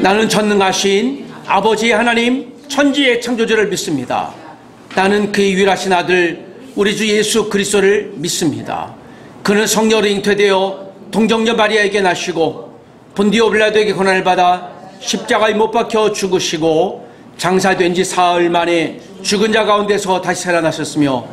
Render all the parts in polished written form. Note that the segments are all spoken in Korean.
나는 전능하신 아버지 하나님 천지의 창조주를 믿습니다. 나는 그의 유일하신 아들 우리 주 예수 그리스도를 믿습니다. 그는 성령으로 잉태되어 동정녀 마리아에게 나시고 본디오 빌라도에게 고난을 받아 십자가에 못 박혀 죽으시고 장사된 지 사흘 만에 죽은 자 가운데서 다시 살아나셨으며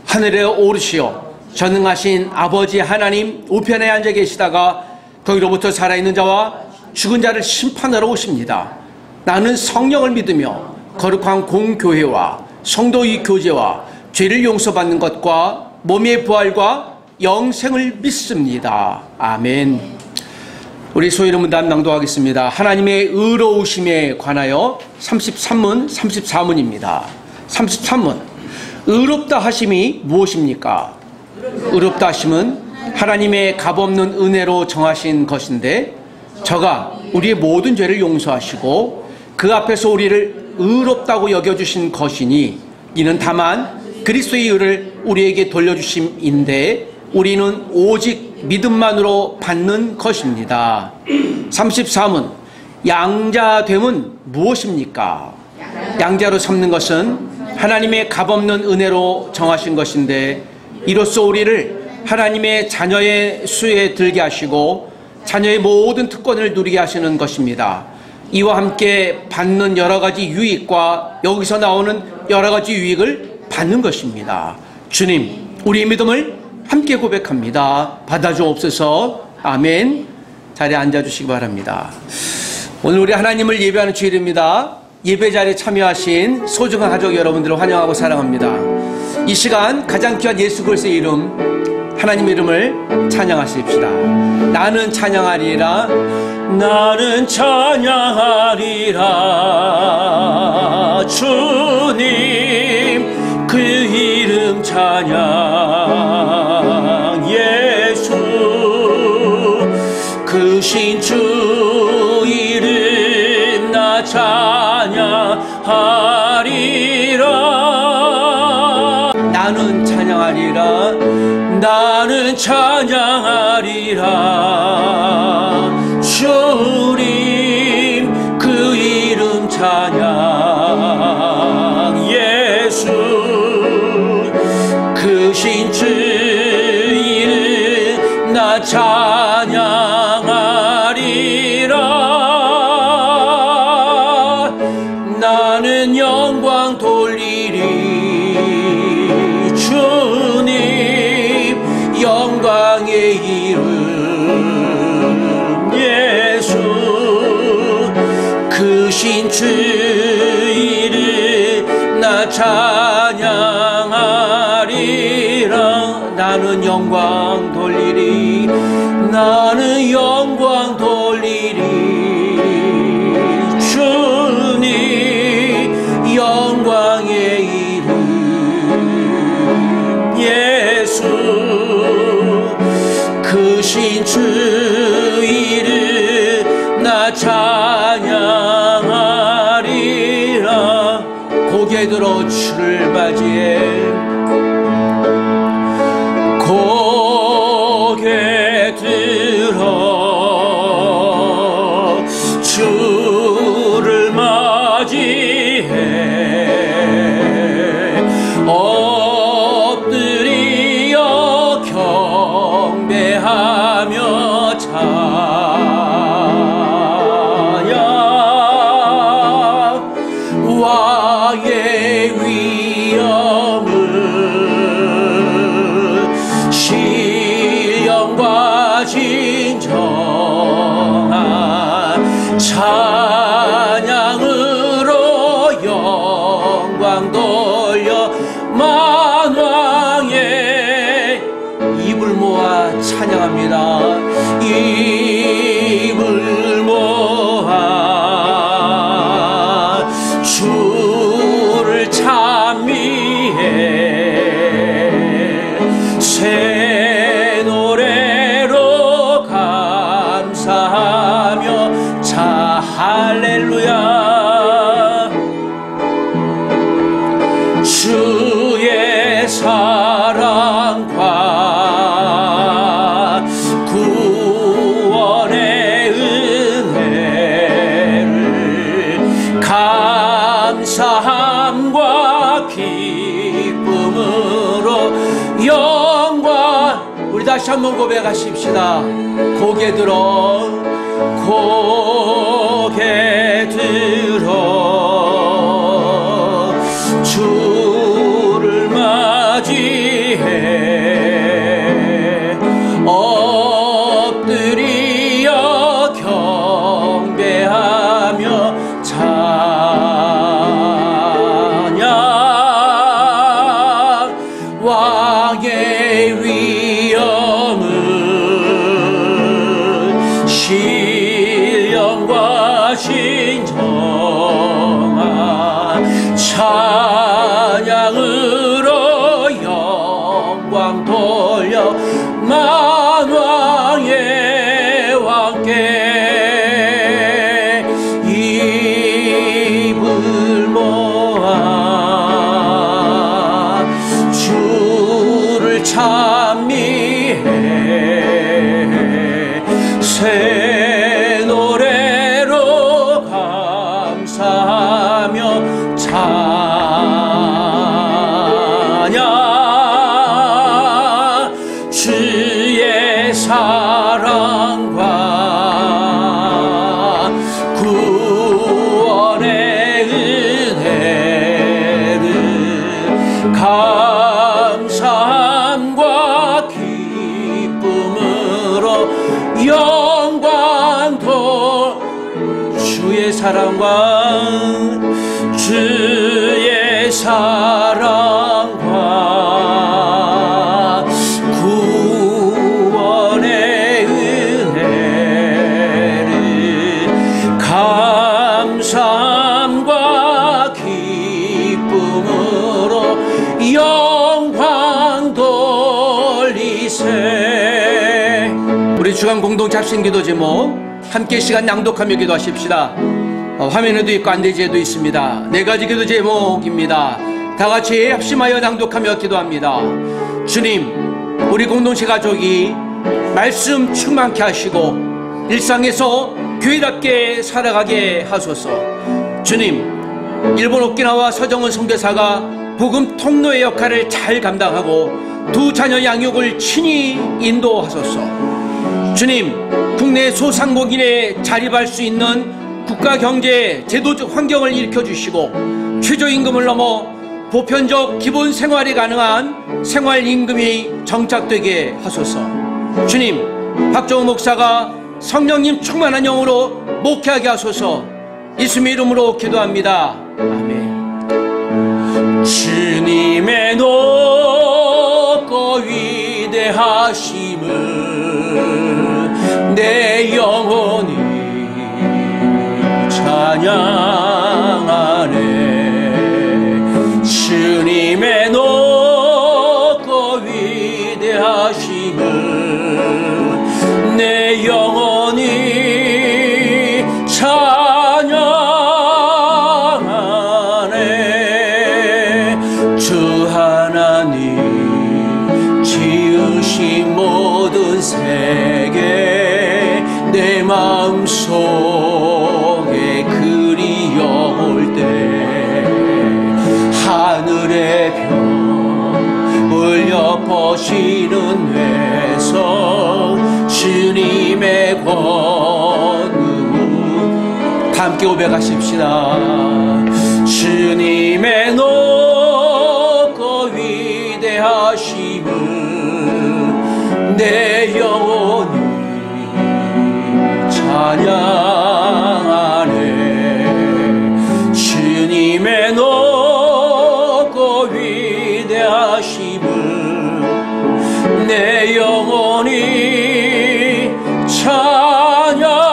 하늘에 오르시어 전능하신 아버지 하나님 우편에 앉아 계시다가 거기로부터 살아있는 자와 죽은 자를 심판하러 오십니다. 나는 성령을 믿으며 거룩한 공교회와 성도의 교제와 죄를 용서받는 것과 몸의 부활과 영생을 믿습니다. 아멘. 우리 소위로 문답 낭독하겠습니다. 하나님의 의로우심에 관하여 33문 34문입니다 33문 의롭다 하심이 무엇입니까? 의롭다 하심은 하나님의 값없는 은혜로 정하신 것인데 저가 우리의 모든 죄를 용서하시고 그 앞에서 우리를 의롭다고 여겨주신 것이니 이는 다만 그리스도의 의를 우리에게 돌려주심인데 우리는 오직 믿음만으로 받는 것입니다. 34문 양자됨은 무엇입니까? 양자로 삼는 것은 하나님의 값없는 은혜로 정하신 것인데 이로써 우리를 하나님의 자녀의 수에 들게 하시고 자녀의 모든 특권을 누리게 하시는 것입니다. 이와 함께 받는 여러 가지 유익과 여기서 나오는 여러 가지 유익을 받는 것입니다. 주님, 우리의 믿음을 함께 고백합니다. 받아주옵소서. 아멘. 자리에 앉아주시기 바랍니다. 오늘 우리 하나님을 예배하는 주일입니다. 예배 자리에 참여하신 소중한 가족 여러분들을 환영하고 사랑합니다. 이 시간 가장 귀한 예수 그리스도의 이름, 하나님의 이름을 찬양하십시다. 나는 찬양하리라, 나는 찬양하리라. 주님 그 이름 찬양. 예수 크신 주 이름 나 찬양하리라. 나는 찬양하리라, 나는 찬양하리라. 주님 그 이름 찬양. 예수 크신 주 이름 나 찬양하리라. 나는 영광 돌리리. 주님 영광의 이름. 예수 크신 주 이름 나 찬양하리라. 나는 영광 돌리리, 나는 영광 돌리리. 주님 영광의 이름. 예수 크신 주 이름 나 찬양하리라. 고개 들어 주를 맞이해. 고개 들어 주를 맞이해. 엎드려 경배하며 찬양. 왕의 위엄을 신령과 진정한 찬양으로 영광 돌려 만왕의 입을 모아 찬양합니다. 입을 모아 주를 찬미해. 새 노래로 감사하며 자 할렐루야. 주의 사랑과 구원의 은혜 다시 한번 고백하십시다. 고개 들어 고개 들어 주를 맞이해 엎드려 경배하며 찬양 왕의 위엄은 신령과 신정한 찬양으로 영광 돌려 만왕의 왕께 입을 모아 주를 찬미해 새 노래로 감사하며 찬양 주의 사랑과 구원의 은혜를 감사함과 기쁨으로 영광도 주의 사랑과 주의 사랑과 구원의 은혜를 감사함과 기쁨으로 영광 돌리세. 우리 주간 공동 잡신 기도 제목 함께 시간 낭독하며 기도하십시다. 화면에도 있고 안대지에도 있습니다. 네 가지 기도 제목입니다. 다 같이 합심하여 낭독하며 기도합니다. 주님, 우리 공동체 가족이 말씀 충만케 하시고 일상에서 교회답게 살아가게 하소서. 주님, 일본 오키나와 서정은 선교사가 복음 통로의 역할을 잘 감당하고 두 자녀 양육을 친히 인도하소서. 주님, 국내 소상공인에 자립할 수 있는 국가 경제 제도적 환경을 일으켜주시고 최저임금을 넘어 보편적 기본 생활이 가능한 생활임금이 정착되게 하소서. 주님, 박정우 목사가 성령님 충만한 영으로 목회하게 하소서. 예수님의 이름으로 기도합니다. 아멘. 주님의 높고 위대하심을 내 영혼이 찬양하네. 주님의 높고 위대하심을 내 영혼이 찬양하네. 주 하나님 지으신 모든 세계 내 마음속에 그리워올 때 하늘의 별을 엿보시는 외성 주님의 권능 함께 고백하십시다. 주님의 높고 위대하심을 내 영혼이 찬양하네. 주님의 높고 위대하심을 내 영혼이 찬양하.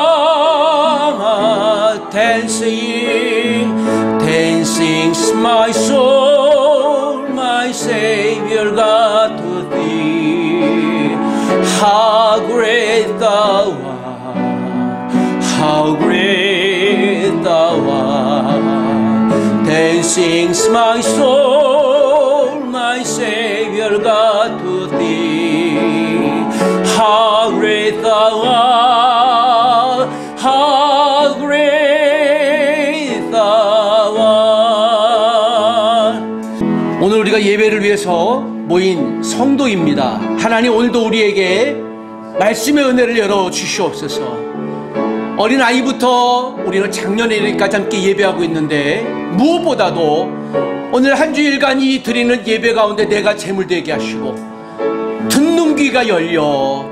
Dancing, dancing's my soul, my Savior God to thee. How great thou art, how great thou art. Dancing's my soul, my Savior God to thee. How great thou art, how great thou art. 오늘 우리가 예배를 위해서 모인 성도입니다. 하나님 오늘도 우리에게 말씀의 은혜를 열어 주시옵소서. 어린아이부터 우리는 작년에 이르기까지 함께 예배하고 있는데 무엇보다도 오늘 한 주일간 이 드리는 예배 가운데 내가 재물되게 하시고 듣는 귀가 열려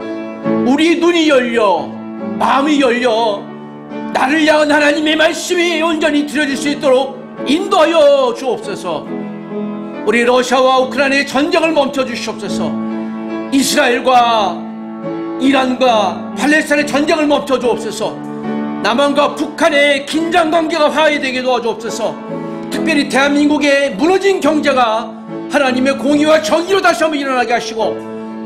우리 눈이 열려 마음이 열려 나를 향한 하나님의 말씀이 온전히 들려질 수 있도록 인도하여 주옵소서. 우리 러시아와 우크라이나의 전쟁을 멈춰 주시옵소서. 이스라엘과 이란과 팔레스타인의 전쟁을 멈춰 주옵소서. 남한과 북한의 긴장관계가 화해되게 도와주옵소서. 특별히 대한민국의 무너진 경제가 하나님의 공의와 정의로 다시 한번 일어나게 하시고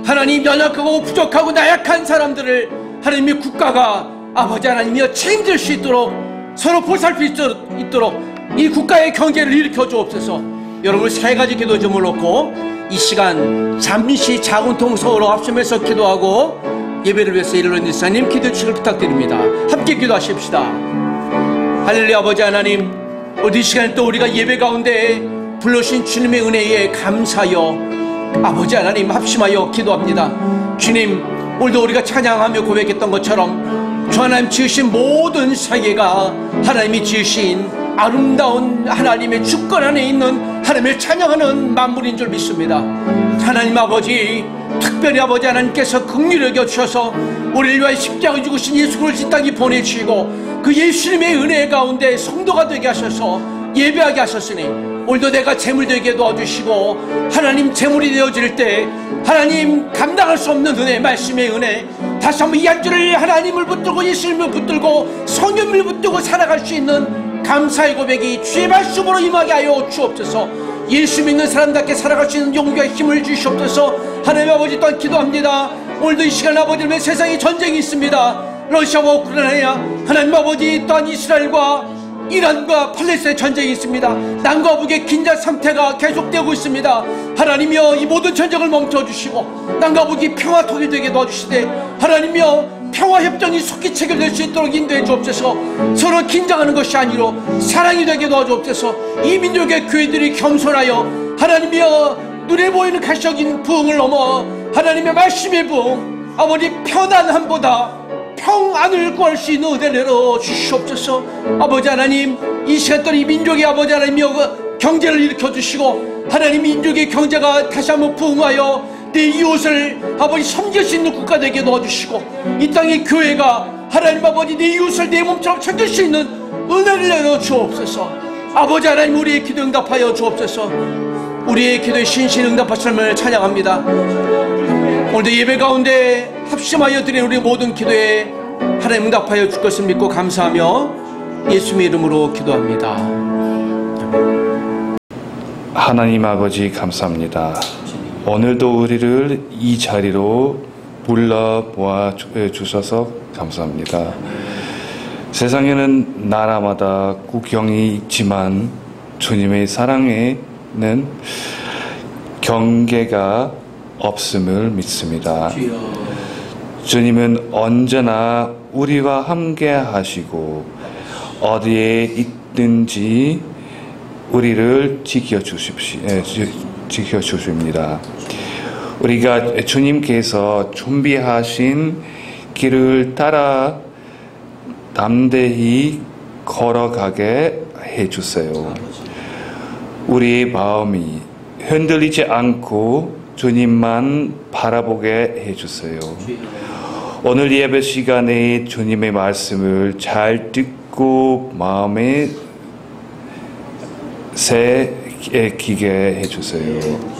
하나님 연약하고 부족하고 나약한 사람들을 하나님의 국가가 아버지 하나님이여 책임질 수 있도록 서로 보살필 수 있도록 이 국가의 경제를 일으켜 주옵소서. 여러분 세 가지 기도 점을 놓고 이 시간 잠시 작은 통성으로 합심해서 기도하고 예배를 위해서 일어난 일사님 기도해 주시길 부탁드립니다. 함께 기도하십시다. 할렐루야. 아버지 하나님, 오늘 이 시간 또 우리가 예배 가운데 불러주신 주님의 은혜에 감사하여 아버지 하나님 합심하여 기도합니다. 주님, 오늘도 우리가 찬양하며 고백했던 것처럼 주 하나님 지으신 모든 세계가 하나님이 지으신 아름다운 하나님의 주권 안에 있는 하나님을 찬양하는 만물인 줄 믿습니다. 하나님 아버지, 특별히 아버지 하나님께서 긍휼히 여겨주셔서 우리를 위하여 십자가에 죽으신 예수 그리스도를 이 땅에 보내주시고 그 예수님의 은혜 가운데 성도가 되게 하셔서 예배하게 하셨으니 오늘도 내가 재물되게 도와주시고 하나님 재물이 되어질 때 하나님 감당할 수 없는 은혜, 말씀의 은혜 다시 한번 이 한 주를 하나님을 붙들고 예수님을 붙들고 성령을 붙들고 살아갈 수 있는 감사의 고백이 주의 말씀으로 임하게 하여 주옵소서. 예수 믿는 사람답게 살아갈 수 있는 용기와 힘을 주시옵소서. 하나님 아버지 또한 기도합니다. 오늘도 이 시간 아버지를 위해 세상에 전쟁이 있습니다. 러시아와 우크라이나, 하나님 아버지 또한 이스라엘과 이란과 팔레스타인 전쟁이 있습니다. 남과 북의 긴장 상태가 계속되고 있습니다. 하나님이여 이 모든 전쟁을 멈춰주시고 남과 북이 평화통일 되게 도와주시되 하나님이여 평화협정이 속히 체결될 수 있도록 인도해 주옵소서. 서로 긴장하는 것이 아니로 사랑이 되게 도와주옵소서. 이 민족의 교회들이 겸손하여 하나님이여 눈에 보이는 가시적인 부흥을 넘어 하나님의 말씀의 부흥 아버지 편안함보다 평안을 구할 수 있는 은혜를 내려 주시옵소서. 아버지 하나님, 이 시간 동안 이 민족의 아버지 하나님이여 경제를 일으켜 주시고 하나님 민족의 경제가 다시 한번 부흥하여 내 이웃을 아버지 섬길 수 있는 국가 되게 도와주시고 이 땅의 교회가 하나님 아버지 내 이웃을 내 몸처럼 챙길 수 있는 은혜를 내려 주옵소서. 아버지 하나님, 우리의 기도 응답하여 주옵소서. 우리의 기도에 신신 응답하심을 찬양합니다. 오늘도 예배 가운데 합심하여 드린 우리 모든 기도에 하나님 응답하여 줄 것을 믿고 감사하며 예수님의 이름으로 기도합니다. 하나님 아버지 감사합니다. 오늘도 우리를 이 자리로 불러보아 주셔서 감사합니다. 세상에는 나라마다 국경이 있지만 주님의 사랑에는 경계가 없음을 믿습니다. 주님은 언제나 우리와 함께 하시고 어디에 있든지 우리를 지켜주십니다. 우리가 주님께서 준비하신 길을 따라 담대히 걸어가게 해주세요. 우리의 마음이 흔들리지 않고 주님만 바라보게 해주세요. 오늘 예배 시간에 주님의 말씀을 잘 듣고 마음에 새기게 해주세요.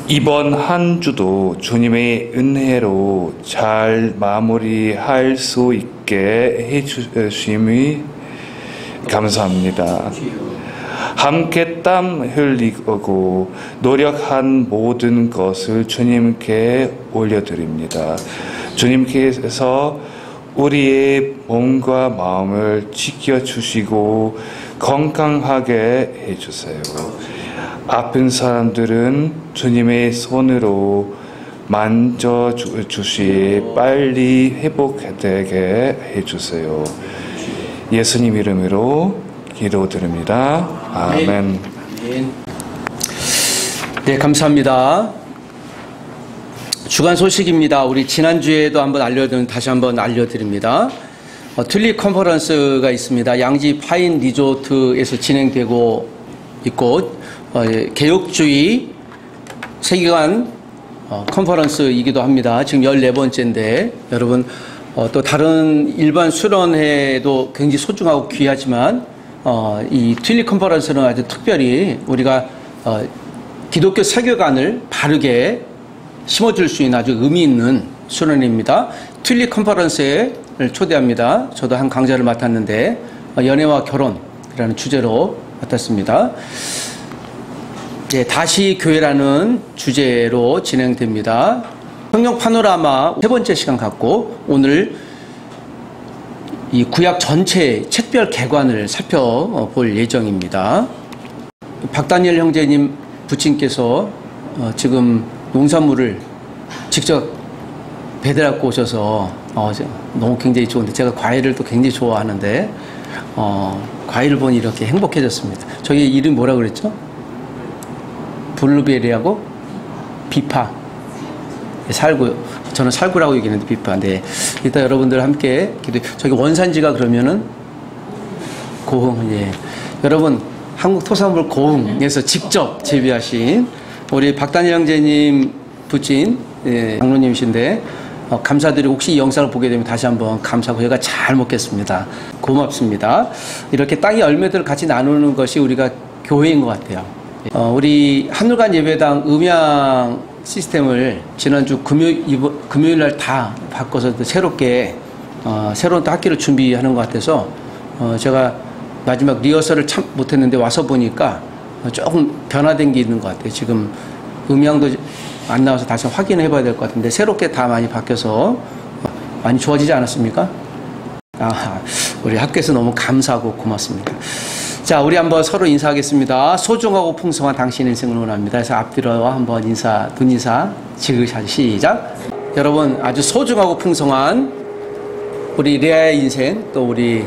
이번 한 주도 주님의 은혜로 잘 마무리할 수 있게 해주심이 감사합니다. 함께 땀 흘리고 노력한 모든 것을 주님께 올려드립니다. 주님께서 우리의 몸과 마음을 지켜주시고 건강하게 해주세요. 아픈 사람들은 주님의 손으로 만져주시 빨리 회복되게 해주세요. 예수님 이름으로 기도드립니다. 아멘. 네, 감사합니다. 주간 소식입니다. 우리 지난주에도 다시 한번 알려드립니다. 튤립 컨퍼런스가 있습니다. 양지 파인 리조트에서 진행되고 있고, 개혁주의 세계관 컨퍼런스이기도 합니다. 지금 14번째인데, 여러분, 또 다른 일반 수련회도 굉장히 소중하고 귀하지만, 이 튤립 컨퍼런스는 아주 특별히 우리가 기독교 세계관을 바르게 심어줄 수 있는 아주 의미 있는 수련회입니다. 튤립 컨퍼런스에 초대합니다. 저도 한 강좌를 맡았는데 연애와 결혼이라는 주제로 맡았습니다. 네, 다시 교회라는 주제로 진행됩니다. 성경 파노라마 세 번째 시간 갖고 오늘 이 구약 전체 책별 개관을 살펴볼 예정입니다. 박다니엘 형제님 부친께서 지금 농산물을 직접 배달하고 오셔서 너무 굉장히 좋은데, 제가 과일을 또 굉장히 좋아하는데 과일을 보니 이렇게 행복해졌습니다. 저기 이름 뭐라 그랬죠? 블루베리하고 비파. 살구, 저는 살구라고 얘기했는데 비파. 네, 이따 여러분들 함께 저기 원산지가 그러면은 고흥. 예, 여러분 한국 토산물 고흥에서 직접 재배하신 우리 박다니엘 형제님 부친 장로님이신데 감사드리고, 혹시 이 영상을 보게 되면 다시 한번 감사하고 제가 잘 먹겠습니다. 고맙습니다. 이렇게 땅의 열매들을 같이 나누는 것이 우리가 교회인 것 같아요. 우리 한울간 예배당 음향 시스템을 지난주 금요일 날 다 바꿔서 새롭게 새로운 또 학기를 준비하는 것 같아서 제가 마지막 리허설을 참 못했는데 와서 보니까 조금 변화된 게 있는 것 같아요. 지금 음향도 안 나와서 다시 확인해 봐야 될 것 같은데 새롭게 다 많이 바뀌어서 많이 좋아지지 않았습니까? 우리 학교에서 너무 감사하고 고맙습니다. 자, 우리 한번 서로 인사하겠습니다. 소중하고 풍성한 당신의 인생을 원합니다. 그래서 앞뒤로 한번 눈 인사 지그시 시작. 여러분, 아주 소중하고 풍성한 우리 레아의 인생, 또 우리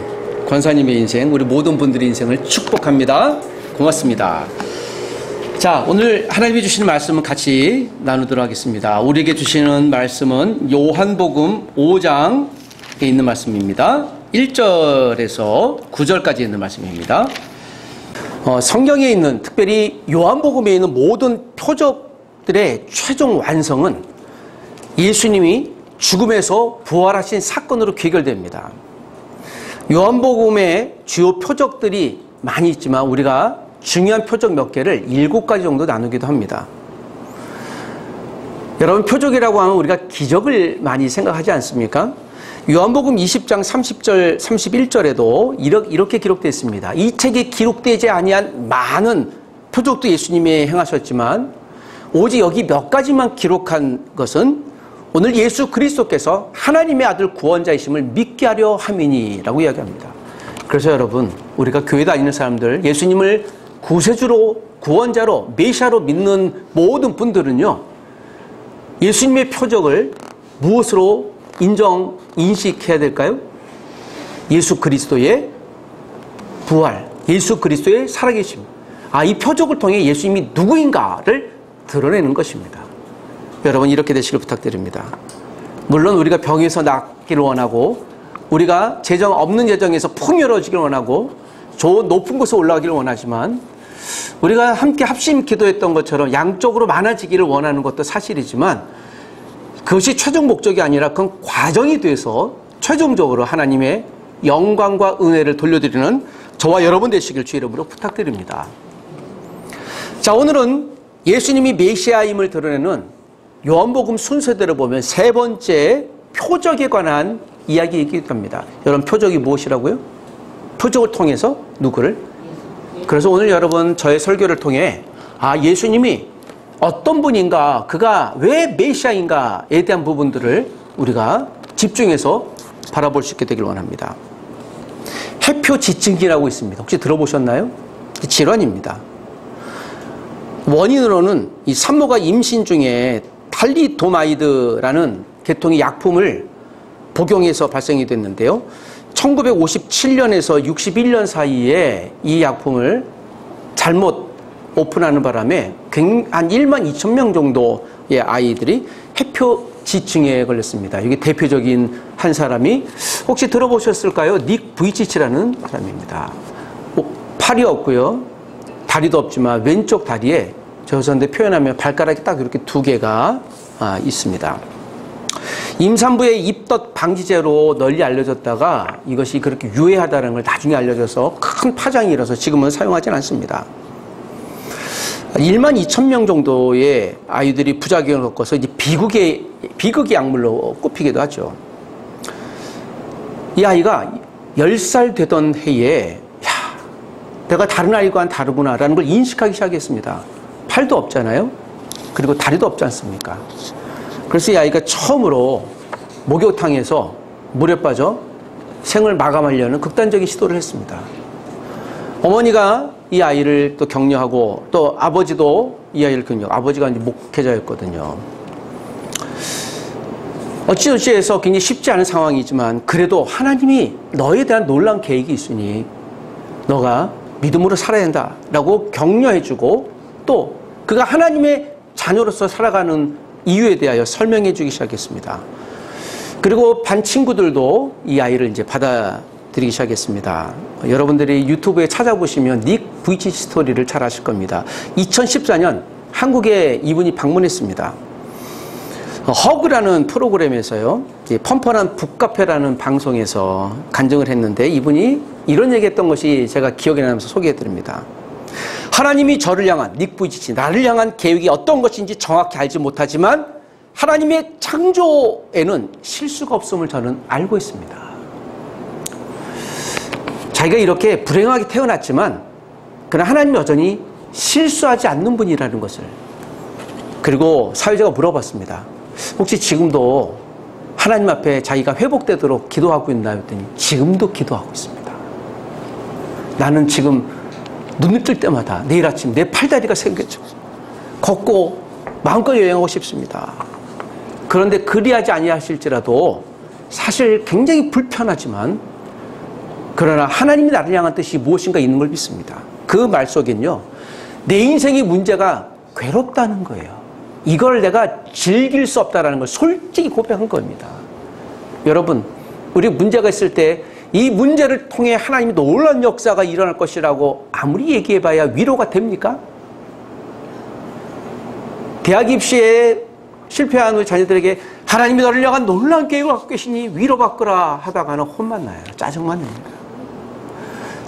권사님의 인생, 우리 모든 분들의 인생을 축복합니다. 고맙습니다. 자, 오늘 하나님이 주시는 말씀은 같이 나누도록 하겠습니다. 우리에게 주시는 말씀은 요한복음 5장에 있는 말씀입니다. 1절에서 9절까지 있는 말씀입니다. 성경에 있는, 특별히 요한복음에 있는 모든 표적들의 최종 완성은 예수님이 죽음에서 부활하신 사건으로 귀결됩니다. 요한복음의 주요 표적들이 많이 있지만 우리가 중요한 표적 몇 개를 7가지 정도 나누기도 합니다. 여러분, 표적이라고 하면 우리가 기적을 많이 생각하지 않습니까? 요한복음 20장 30절, 31절에도 이렇게 기록되어 있습니다. 이 책에 기록되지 아니한 많은 표적도 예수님이 행하셨지만 오직 여기 몇 가지만 기록한 것은 오늘 예수 그리스도께서 하나님의 아들 구원자이심을 믿게 하려 함이니라고 이야기합니다. 그래서 여러분, 우리가 교회 다니는 사람들, 예수님을 구세주로, 구원자로, 메시아로 믿는 모든 분들은요, 예수님의 표적을 무엇으로 인식해야 될까요? 예수 그리스도의 부활, 예수 그리스도의 살아계심. 이 표적을 통해 예수님이 누구인가를 드러내는 것입니다. 여러분, 이렇게 되시길 부탁드립니다. 물론 우리가 병에서 낫기를 원하고, 우리가 재정 없는 재정에서 풍요로워지기를 원하고, 좋은 높은 곳에 올라가기를 원하지만, 우리가 함께 합심 기도했던 것처럼 양쪽으로 많아지기를 원하는 것도 사실이지만, 그것이 최종 목적이 아니라 그건 과정이 돼서 최종적으로 하나님의 영광과 은혜를 돌려드리는 저와 여러분 되시길 주 이름으로 부탁드립니다. 자, 오늘은 예수님이 메시아임을 드러내는 요한복음 순서대로 보면 세 번째 표적에 관한 이야기이기도 합니다. 여러분, 표적이 무엇이라고요? 표적을 통해서 누구를? 그래서 오늘 여러분, 저의 설교를 통해 예수님이 어떤 분인가, 그가 왜 메시아인가에 대한 부분들을 우리가 집중해서 바라볼 수 있게 되길 원합니다. 해표 지증기라고 있습니다. 혹시 들어보셨나요? 질환입니다. 원인으로는 이 산모가 임신 중에 탈리도마이드라는 계통의 약품을 복용해서 발생이 됐는데요. 1957년에서 61년 사이에 이 약품을 잘못 오픈하는 바람에 한 1만 2천 명 정도의 아이들이 해표지증에 걸렸습니다. 이게 대표적인 한 사람이 혹시 들어보셨을까요? 닉 부이치치라는 사람입니다. 팔이 없고요. 다리도 없지만 왼쪽 다리에 조선대 표현하면 발가락이 딱 이렇게 두 개가 있습니다. 임산부의 입덧 방지제로 널리 알려졌다가 이것이 그렇게 유해하다는 걸 나중에 알려져서 큰 파장이 일어서 지금은 사용하진 않습니다. 1만 2천 명 정도의 아이들이 부작용을 겪어서 이제 비극의 약물로 꼽히기도 하죠. 이 아이가 10살 되던 해에 내가 다른 아이와는 다르구나라는 걸 인식하기 시작했습니다. 팔도 없잖아요. 그리고 다리도 없지 않습니까? 그래서 이 아이가 처음으로 목욕탕에서 물에 빠져 생을 마감하려는 극단적인 시도를 했습니다. 어머니가 이 아이를 또 격려하고 또 아버지도 이 아이를 격려. 아버지가 이제 목회자였거든요. 어찌어찌 해서 굉장히 쉽지 않은 상황이지만 그래도 하나님이 너에 대한 놀라운 계획이 있으니 너가 믿음으로 살아야 한다라고 격려해주고 또 그가 하나님의 자녀로서 살아가는 이유에 대하여 설명해 주기 시작했습니다. 그리고 반 친구들도 이 아이를 이제 받아들이기 시작했습니다. 여러분들이 유튜브에 찾아보시면 닉 부이치치 스토리를 잘 아실 겁니다. 2014년 한국에 이분이 방문했습니다. 허그라는 프로그램에서요, 펀펀한 북카페라는 방송에서 간증을 했는데 이분이 이런 얘기했던 것이 제가 기억에 나면서 소개해 드립니다. 하나님이 저를 향한 닉 부이치치 나를 향한 계획이 어떤 것인지 정확히 알지 못하지만 하나님의 창조에는 실수가 없음을 저는 알고 있습니다. 자기가 이렇게 불행하게 태어났지만 그러나 하나님이 여전히 실수하지 않는 분이라는 것을. 그리고 사회자가 물어봤습니다. 혹시 지금도 하나님 앞에 자기가 회복되도록 기도하고 있나요? 했더니 지금도 기도하고 있습니다. 나는 지금 눈을 뜰 때마다 내일 아침 내 팔다리가 생겼죠. 걷고 마음껏 여행하고 싶습니다. 그런데 그리하지 아니하실지라도 사실 굉장히 불편하지만 그러나 하나님이 나를 향한 뜻이 무엇인가 있는 걸 믿습니다. 그 말 속엔요, 내 인생의 문제가 괴롭다는 거예요. 이걸 내가 즐길 수 없다는 걸 솔직히 고백한 겁니다. 여러분, 우리 문제가 있을 때 이 문제를 통해 하나님의 놀라운 역사가 일어날 것이라고 아무리 얘기해봐야 위로가 됩니까? 대학 입시에 실패한 우리 자녀들에게 하나님이 너를 향한 놀라운 계획을 갖고 계시니 위로받거라 하다가는 혼만 나요. 짜증만 납니다.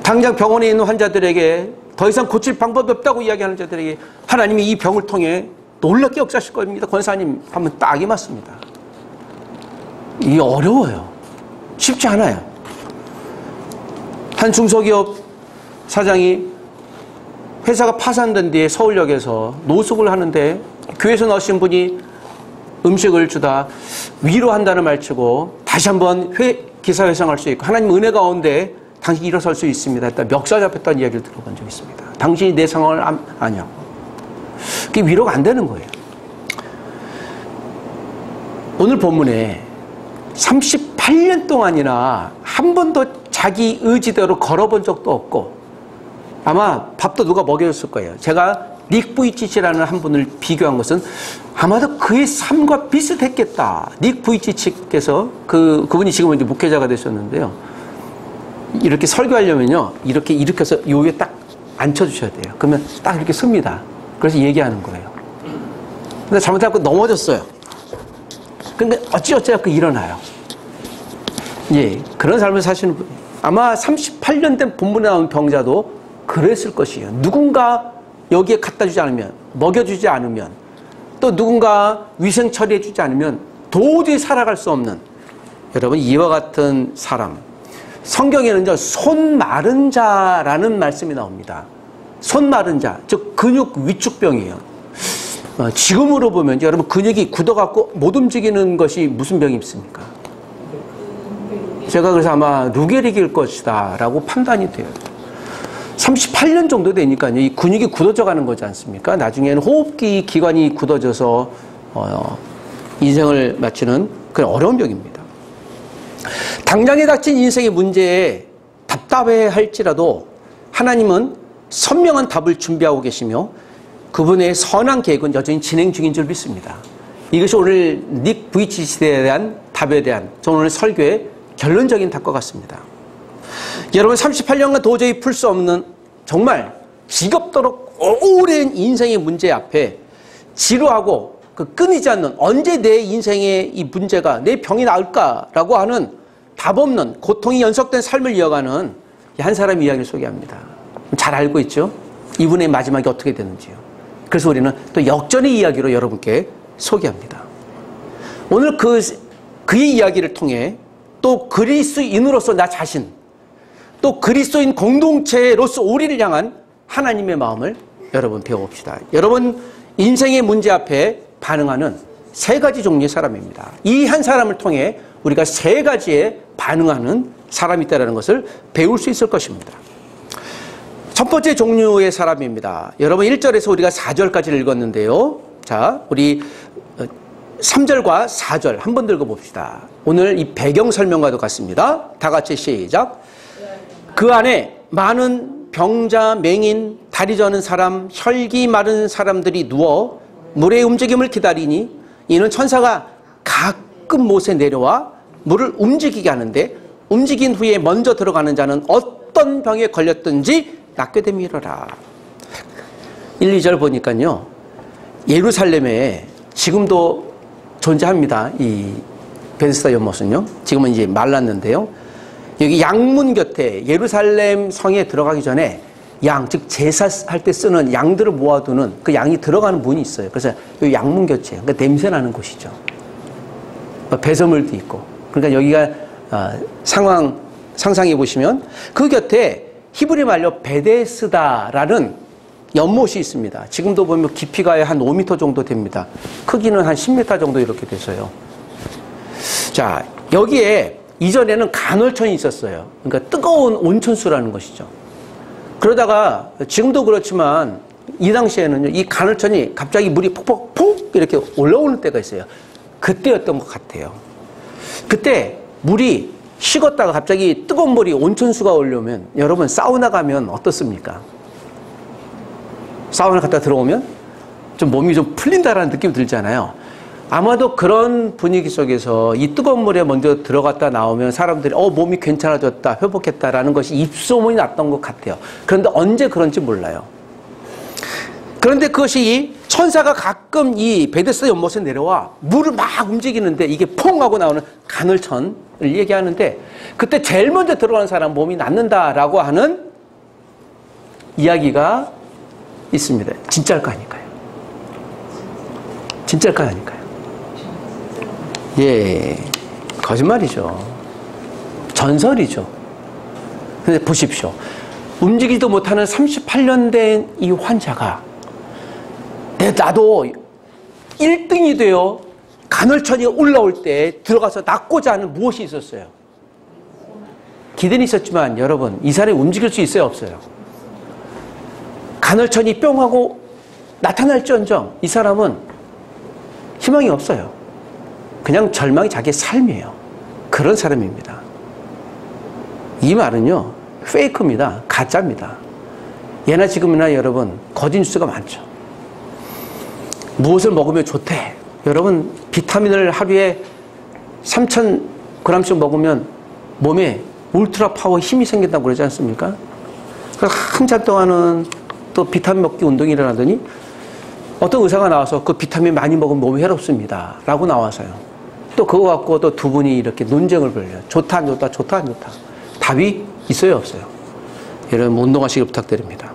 당장 병원에 있는 환자들에게 더 이상 고칠 방법이 없다고 이야기하는 자들에게 하나님이 이 병을 통해 놀랍게 역사하실 겁니다. 권사님 하면 딱이 맞습니다. 이게 어려워요. 쉽지 않아요. 한 중소기업 사장이 회사가 파산된 뒤에 서울역에서 노숙을 하는데 교회에서 나오신 분이 음식을 주다 위로한다는 말치고 다시 한번 기사 회상할 수 있고 하나님 은혜 가운데 당신이 일어설 수 있습니다. 일단 멱살 잡혔다는 이야기를 들어본 적이 있습니다. 당신이 내 상황을 아냐고. 그게 위로가 안 되는 거예요. 오늘 본문에 38년 동안이나 한 번도 자기 의지대로 걸어본 적도 없고 아마 밥도 누가 먹여줬을 거예요. 제가 닉 부이치치라는 한 분을 비교한 것은 아마도 그의 삶과 비슷했겠다. 닉 부이치치께서 그분이 지금은 이제 목회자가 되셨는데요. 이렇게 설교하려면요, 이렇게 일으켜서 요 위에 딱 앉혀주셔야 돼요. 그러면 딱 이렇게 섭니다. 그래서 얘기하는 거예요. 근데 잘못해갖고 넘어졌어요. 근데 어찌어찌해갖고 일어나요. 예, 그런 삶을 사시는 분. 아마 38년 된 본문에 나온 병자도 그랬을 것이에요. 누군가 여기에 갖다 주지 않으면, 먹여주지 않으면, 또 누군가 위생 처리해주지 않으면 도저히 살아갈 수 없는, 여러분, 이와 같은 사람. 성경에는 손 마른 자라는 말씀이 나옵니다. 손 마른 자, 즉 근육 위축병이에요. 지금으로 보면 여러분 근육이 굳어갖고 못 움직이는 것이 무슨 병이 있습니까? 제가 그래서 아마 루게릭일 것이다 라고 판단이 돼요. 38년 정도 되니까요, 이 근육이 굳어져 가는 거지 않습니까? 나중에는 호흡기 기관이 굳어져서 인생을 마치는 그런 어려운 병입니다. 당장에 닥친 인생의 문제에 답답해 할지라도 하나님은 선명한 답을 준비하고 계시며 그분의 선한 계획은 여전히 진행 중인 줄 믿습니다. 이것이 오늘 닉 부이치치에 대한 답에 대한 저는 오늘 설교의 결론적인 답과 같습니다. 여러분 38년간 도저히 풀 수 없는 정말 지겹도록 오랜 인생의 문제 앞에 지루하고 끊이지 않는 언제 내 인생의 이 문제가 내 병이 나을까라고 하는 답 없는 고통이 연속된 삶을 이어가는 한 사람의 이야기를 소개합니다. 잘 알고 있죠? 이분의 마지막이 어떻게 되는지요. 그래서 우리는 또 역전의 이야기로 여러분께 소개합니다. 오늘 그의 이야기를 통해 또 그리스도인으로서 나 자신, 또 그리스도인 공동체로서 우리를 향한 하나님의 마음을 여러분 배워봅시다. 여러분 인생의 문제 앞에 반응하는 세 가지 종류의 사람입니다. 이 한 사람을 통해 우리가 세 가지에 반응하는 사람이 있다는 것을 배울 수 있을 것입니다. 첫 번째 종류의 사람입니다. 여러분 1절에서 우리가 4절까지 읽었는데요. 자, 우리 3절과 4절 한 번 더 읽어봅시다. 오늘 이 배경 설명과도 같습니다. 다 같이 시작. 그 안에 많은 병자, 맹인, 다리 저는 사람, 혈기 마른 사람들이 누워 물의 움직임을 기다리니 이는 천사가 가끔 못에 내려와 물을 움직이게 하는데 움직인 후에 먼저 들어가는 자는 어떤 병에 걸렸든지 낫게 됨이로라. 1, 2절 보니까요. 예루살렘에 지금도 존재합니다. 이 베데스다 연못은요. 지금은 이제 말랐는데요. 여기 양문 곁에 예루살렘 성에 들어가기 전에 양, 즉 제사할 때 쓰는 양들을 모아두는 그 양이 들어가는 문이 있어요. 그래서 이 양문 곁에 그러니까 냄새 나는 곳이죠. 배설물도 있고. 그러니까 여기가 상상해 보시면 그 곁에 히브리 말로 베데스다라는 연못이 있습니다. 지금도 보면 깊이가 한 5m 정도 됩니다. 크기는 한 10m 정도 이렇게 돼서요. 자, 여기에 이전에는 간헐천이 있었어요. 그러니까 뜨거운 온천수라는 것이죠. 그러다가 지금도 그렇지만 이 당시에는 이 간헐천이 갑자기 물이 폭 이렇게 올라오는 때가 있어요. 그때였던 것 같아요. 그때 물이 식었다가 갑자기 뜨거운 물이 온천수가 올려오면 여러분 사우나 가면 어떻습니까? 사우나 갔다 들어오면 좀 몸이 좀 풀린다라는 느낌이 들잖아요. 아마도 그런 분위기 속에서 이 뜨거운 물에 먼저 들어갔다 나오면 사람들이 몸이 괜찮아졌다, 회복했다라는 것이 입소문이 났던 것 같아요. 그런데 언제 그런지 몰라요. 그런데 그것이 천사가 가끔 이 베데스다 연못에 내려와 물을 막 움직이는데 이게 퐁 하고 나오는 간헐천을 얘기하는데 그때 제일 먼저 들어가는 사람 몸이 낫는다라고 하는 이야기가 있습니다. 진짜일까 아닐까요? 진짜일까 아닐까요? 예, 거짓말이죠. 전설이죠. 근데 보십시오. 움직이지도 못하는 38년 된 이 환자가 나도 1등이 되어 간헐천이 올라올 때 들어가서 낫고자 하는 무엇이 있었어요? 기대는 있었지만 여러분 이 사람이 움직일 수 있어요? 없어요? 간헐천이 뿅 하고 나타날지언정 이 사람은 희망이 없어요. 그냥 절망이 자기의 삶이에요. 그런 사람입니다. 이 말은요 페이크입니다. 가짜입니다. 예나 지금이나 여러분 거짓 뉴스가 많죠. 무엇을 먹으면 좋대. 여러분 비타민을 하루에 3,000g씩 먹으면 몸에 울트라 파워 힘이 생긴다고 그러지 않습니까? 그래서 한참 동안은 또 비타민 먹기 운동이 일어나더니 어떤 의사가 나와서 그 비타민 많이 먹으면 몸에 해롭습니다 라고 나와서요. 또 그거 갖고 또 두 분이 이렇게 논쟁을 벌여요. 좋다 안 좋다, 좋다 안 좋다. 답이 있어요 없어요? 여러분 운동하시길 부탁드립니다.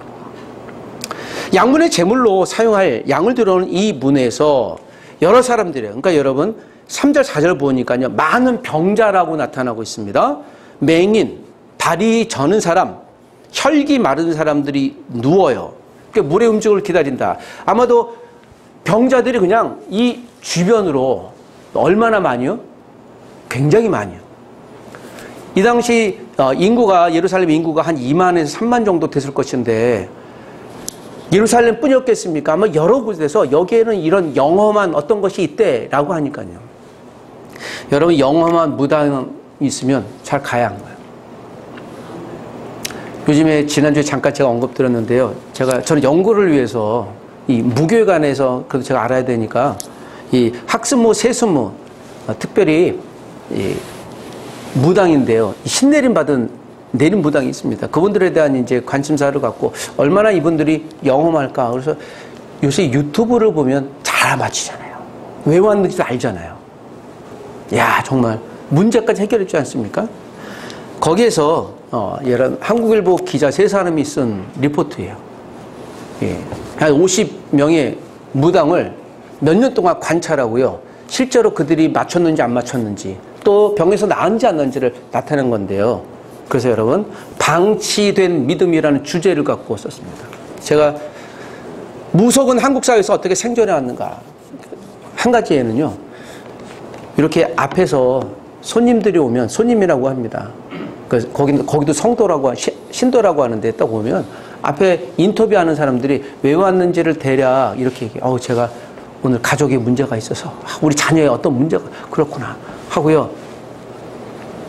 양문의 제물로 사용할 양을 들어오는 이 문에서 여러 사람들이에요. 그러니까 여러분 3절 4절 보니까요 많은 병자라고 나타나고 있습니다. 맹인, 다리 저는 사람, 혈기 마른 사람들이 누워요. 그러니까 물의 움직임을 기다린다. 아마도 병자들이 그냥 이 주변으로 얼마나 많이요? 굉장히 많이요. 이 당시 인구가 예루살렘 인구가 한 2만에서 3만 정도 됐을 것인데 예루살렘 뿐이었겠습니까? 아마 여러 곳에서 여기에는 이런 영험한 어떤 것이 있대라고 하니까요. 여러분 영험한 무당이 있으면 잘 가야 하는 거예요. 요즘에 지난주에 잠깐 제가 언급드렸는데요. 저는 연구를 위해서 이 무교회관에서 그래도 제가 알아야 되니까 이 학습무, 세습무, 특별히 이 무당인데요. 신내림 받은 내림 무당이 있습니다. 그분들에 대한 이제 관심사를 갖고 얼마나 이분들이 영험할까. 그래서 요새 유튜브를 보면 잘 맞히잖아요. 왜 왔는지도 알잖아요. 야, 정말 문제까지 해결해 주지 않습니까? 거기에서 이런 한국일보 기자 3사람이 쓴 리포트예요. 예. 한 50명의 무당을 몇 년 동안 관찰하고요. 실제로 그들이 맞췄는지 안 맞췄는지 또 병에서 나은지 안 나은지를 나타낸 건데요. 그래서 여러분, 방치된 믿음이라는 주제를 갖고 썼습니다. 제가 무속은 한국 사회에서 어떻게 생존해 왔는가. 한 가지에는요. 이렇게 앞에서 손님들이 오면 손님이라고 합니다. 그래서 거기도 성도라고, 신도라고 하는데 딱 보면 앞에 인터뷰하는 사람들이 왜 왔는지를 대략 이렇게 얘기해요. 제가 오늘 가족에 문제가 있어서 우리 자녀에 어떤 문제가 그렇구나 하고요.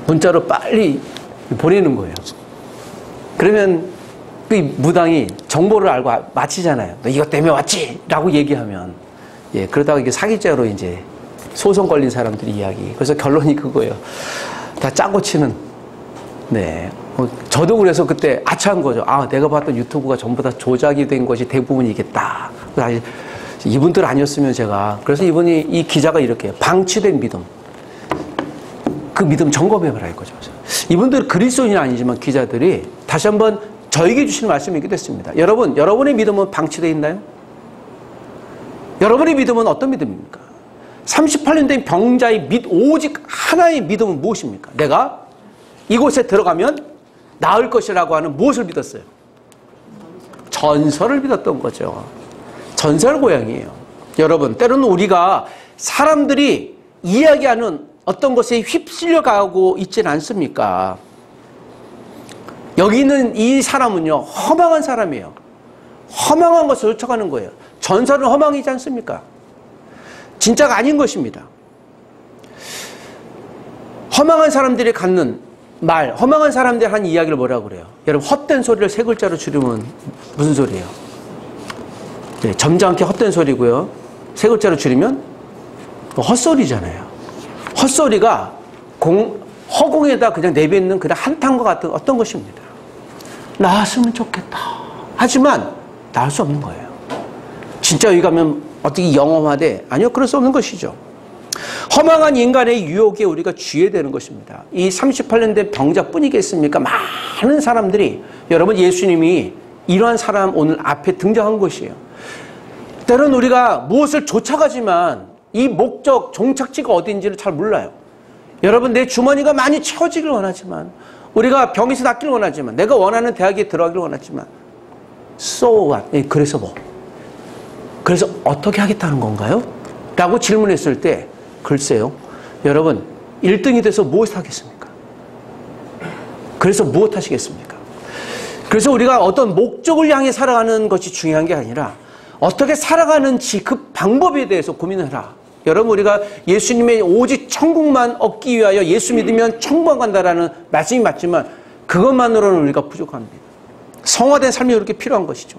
문자로 빨리 보내는 거예요. 그러면 그 무당이 정보를 알고 마치잖아요. 너 이것 때문에 왔지? 라고 얘기하면 예, 그러다가 이게 사기죄로 이제 소송 걸린 사람들이 이야기. 그래서 결론이 그거예요. 다 짜고 치는. 네. 저도 그래서 그때 아차한 거죠. 내가 봤던 유튜브가 전부 다 조작이 된 것이 대부분이겠다. 이분들 아니었으면 제가. 그래서 이 기자가 이렇게 방치된 믿음. 그 믿음 점검해봐라 이거죠. 이분들 그리스도인은 아니지만 기자들이 다시 한번 저에게 주시는 말씀이 있게 됐습니다. 여러분, 여러분의 믿음은 방치되어 있나요? 여러분의 믿음은 어떤 믿음입니까? 38년 된 병자의 오직 하나의 믿음은 무엇입니까? 내가 이곳에 들어가면 나을 것이라고 하는 무엇을 믿었어요? 전설을 믿었던 거죠. 전설 고향이에요. 여러분, 때로는 우리가 사람들이 이야기하는 어떤 것에 휩쓸려 가고 있지는 않습니까? 여기 있는 이 사람은요, 허망한 사람이에요. 허망한 것을 쫓아가는 거예요. 전설은 허망이지 않습니까? 진짜가 아닌 것입니다. 허망한 사람들이 갖는 말, 허망한 사람들이 한 이야기를 뭐라고 그래요? 여러분, 헛된 소리를 3글자로 줄이면 무슨 소리예요? 네, 점잖게 헛된 소리고요. 3글자로 줄이면 헛소리잖아요. 헛소리가 허공에다 그냥 내뱉는 그냥 한탄과 같은 어떤 것입니다. 나았으면 좋겠다. 하지만 나을 수 없는 거예요. 진짜 여기 가면 어떻게 영험하되? 아니요, 그럴 수 없는 것이죠. 허망한 인간의 유혹에 우리가 쥐해되는 것입니다. 이 38년 된 병자뿐이겠습니까? 많은 사람들이, 여러분, 예수님이 이러한 사람 오늘 앞에 등장한 것이에요. 때로는 우리가 무엇을 쫓아가지만 이 목적, 종착지가 어딘지를 잘 몰라요. 여러분, 내 주머니가 많이 채워지길 원하지만, 우리가 병에서 낫기를 원하지만, 내가 원하는 대학에 들어가기를 원하지만, so what? 그래서 뭐? 그래서 어떻게 하겠다는 건가요? 라고 질문했을 때, 글쎄요. 여러분, 1등이 돼서 무엇을 하겠습니까? 그래서 무엇 하시겠습니까? 그래서 우리가 어떤 목적을 향해 살아가는 것이 중요한 게 아니라 어떻게 살아가는지 그 방법에 대해서 고민을 해라. 여러분, 우리가 예수님의 오직 천국만 얻기 위하여 예수 믿으면 천국만 간다라는 말씀이 맞지만 그것만으로는 우리가 부족합니다. 성화된 삶이 그렇게 필요한 것이죠.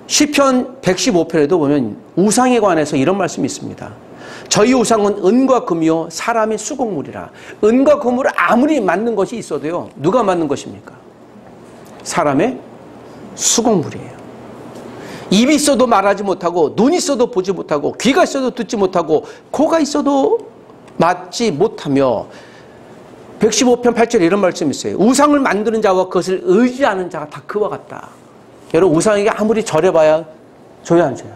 시편 115편에도 보면 우상에 관해서 이런 말씀이 있습니다. 저희 우상은 은과 금이요 사람의 수공물이라. 은과 금을 아무리 만든 것이 있어도요, 누가 만든 것입니까? 사람의 수공물이에요. 입이 있어도 말하지 못하고, 눈이 있어도 보지 못하고, 귀가 있어도 듣지 못하고, 코가 있어도 맞지 못하며, 115편 8절에 이런 말씀이 있어요. 우상을 만드는 자와 그것을 의지하는 자가 다 그와 같다. 여러분, 우상에게 아무리 절해봐야 줘요, 안 줘요?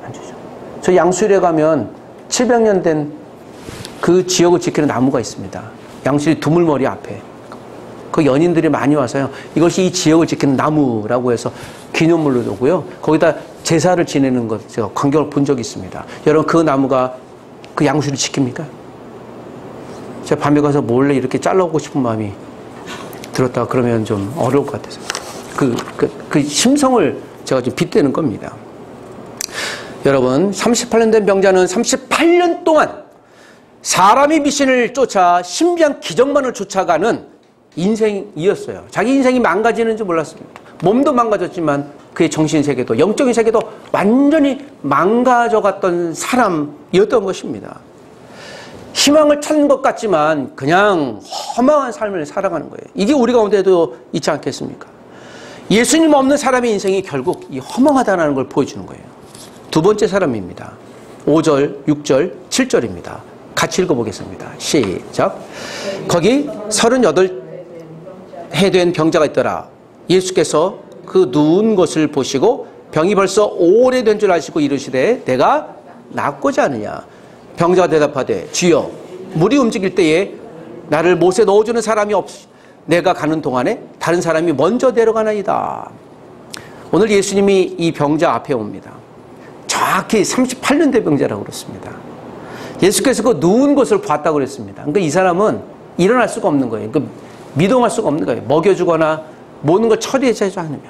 안 주죠. 저 양수일에 가면 700년 된 그 지역을 지키는 나무가 있습니다. 양수일 두물머리 앞에. 그 연인들이 많이 와서요, 이것이 이 지역을 지키는 나무라고 해서 기념물로 두고요, 거기다 제사를 지내는 것 제가 광경을 본 적이 있습니다. 여러분, 그 나무가 그 양수를 지킵니까? 제가 밤에 가서 몰래 이렇게 잘라오고 싶은 마음이 들었다가 그러면 좀 어려울 것 같아서 그 심성을 제가 좀 빗대는 겁니다. 여러분, 38년 된 병자는 38년 동안 사람의 미신을 쫓아 신비한 기적만을 쫓아가는 인생이었어요. 자기 인생이 망가지는 줄 몰랐습니다. 몸도 망가졌지만 그의 정신세계도 영적인 세계도 완전히 망가져갔던 사람이었던 것입니다. 희망을 찾는 것 같지만 그냥 허망한 삶을 살아가는 거예요. 이게 우리 가운데도 있지 않겠습니까? 예수님 없는 사람의 인생이 결국 이 허망하다는 걸 보여주는 거예요. 두 번째 사람입니다. 5절, 6절, 7절입니다. 같이 읽어보겠습니다. 시작. 거기 38해 된 병자가 있더라. 예수께서 그 누운 것을 보시고 병이 벌써 오래된 줄 아시고 이르시되 내가 낫고자 하느냐. 병자가 대답하되 주여 물이 움직일 때에 나를 못에 넣어주는 사람이 없이 내가 가는 동안에 다른 사람이 먼저 내려가나이다. 오늘 예수님이 이 병자 앞에 옵니다. 정확히 38년 된 병자라고 그랬습니다. 예수께서 그 누운 것을 봤다고 그랬습니다. 그러니까 이 사람은 일어날 수가 없는 거예요. 그러니까 미동할 수가 없는 거예요. 먹여주거나 모든 걸 처리해주지 않으면.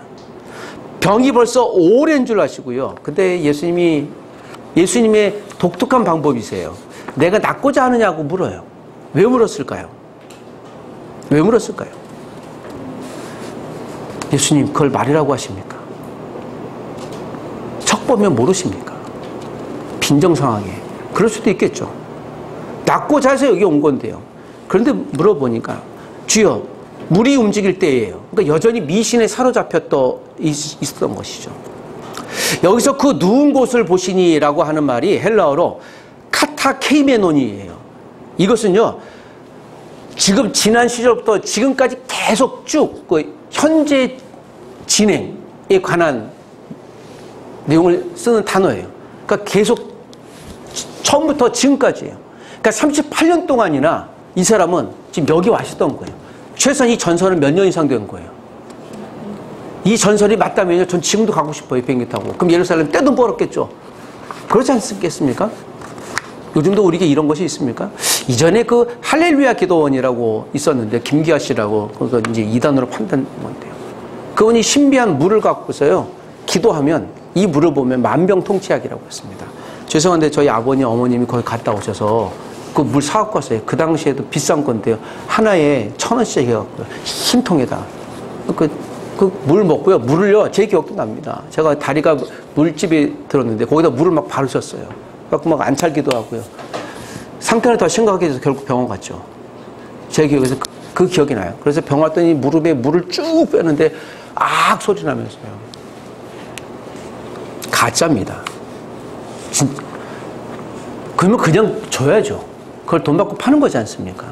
병이 벌써 오랜 줄 아시고요. 근데 예수님의 독특한 방법이세요. 내가 낫고자 하느냐고 물어요. 왜 물었을까요? 왜 물었을까요? 예수님 그걸 말이라고 하십니까? 척 보면 모르십니까? 빈정 상황에. 그럴 수도 있겠죠. 낫고자 해서 여기 온 건데요. 그런데 물어보니까 주여 물이 움직일 때예요. 그러니까 여전히 미신에 있었던 것이죠. 여기서 그 누운 곳을 보시니라고 하는 말이 헬라어로 카타케이메논이에요. 이것은요, 지금 지난 시절부터 지금까지 계속 쭉 그 현재 진행에 관한 내용을 쓰는 단어예요. 그러니까 계속 처음부터 지금까지예요. 그러니까 38년 동안이나 이 사람은 지금 여기 와 있었던 거예요. 최소한 이 전설은 몇 년 이상 된 거예요. 이 전설이 맞다면요, 전 지금도 가고 싶어요, 비행기 타고. 그럼 예루살렘 떼돈 벌었겠죠. 그렇지 않겠습니까? 요즘도 우리에게 이런 것이 있습니까? 이전에 그 할렐루야 기도원이라고 있었는데, 김기아 씨라고, 그거 이제 이단으로 판단 건데요. 그분이 신비한 물을 갖고서요, 기도하면 이 물을 보면 만병통치약이라고 했습니다. 죄송한데 저희 아버님, 어머님이 거기 갔다 오셔서 그 물 사갖고 왔어요. 그 당시에도 비싼 건데요. 하나에 1,000원씩 해갖고, 흰 통에다. 그 물 먹고요. 물을요, 제 기억도 납니다. 제가 다리가 물집에 들었는데, 거기다 물을 막 바르셨어요. 그래갖고 막 안찰기도 하고요. 상태를 더 심각하게 해서 결국 병원 갔죠. 제 기억에서 그 기억이 나요. 그래서 병원 왔더니 무릎에 물을 쭉 빼는데, 악 소리 나면서요. 가짜입니다. 그러면 그냥 줘야죠. 그걸 돈 받고 파는 거지 않습니까?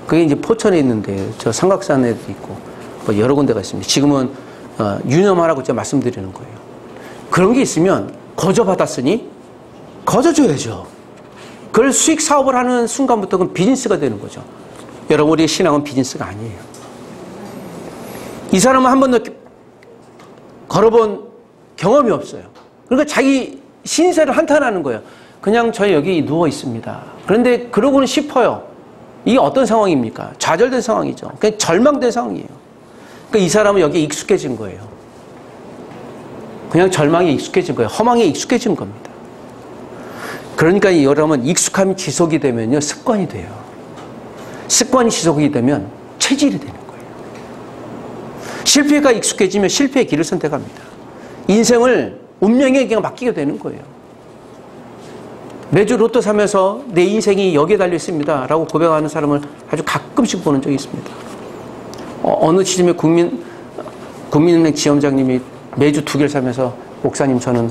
그게 이제 포천에 있는데, 저 삼각산에도 있고, 뭐 여러 군데가 있습니다. 지금은 유념하라고 제가 말씀드리는 거예요. 그런 게 있으면 거저받았으니 거저줘야죠. 그걸 수익 사업을 하는 순간부터 그건 비즈니스가 되는 거죠. 여러분, 우리의 신앙은 비즈니스가 아니에요. 이 사람은 한 번도 걸어본 경험이 없어요. 그러니까 자기 신세를 한탄하는 거예요. 그냥 저 여기 누워 있습니다. 그런데 그러고는 싶어요. 이게 어떤 상황입니까? 좌절된 상황이죠. 그냥 절망된 상황이에요. 그러니까 이 사람은 여기에 익숙해진 거예요. 그냥 절망에 익숙해진 거예요. 허망에 익숙해진 겁니다. 그러니까 여러분, 익숙함이 지속이 되면요, 습관이 돼요. 습관이 지속이 되면 체질이 되는 거예요. 실패가 익숙해지면 실패의 길을 선택합니다. 인생을 운명에게 맡기게 되는 거예요. 매주 로또 사면서 내 인생이 여기에 달려 있습니다 라고 고백하는 사람을 아주 가끔씩 보는 적이 있습니다. 어느 시점에 국민은행 지점장님이 매주 2개를 사면서 목사님, 저는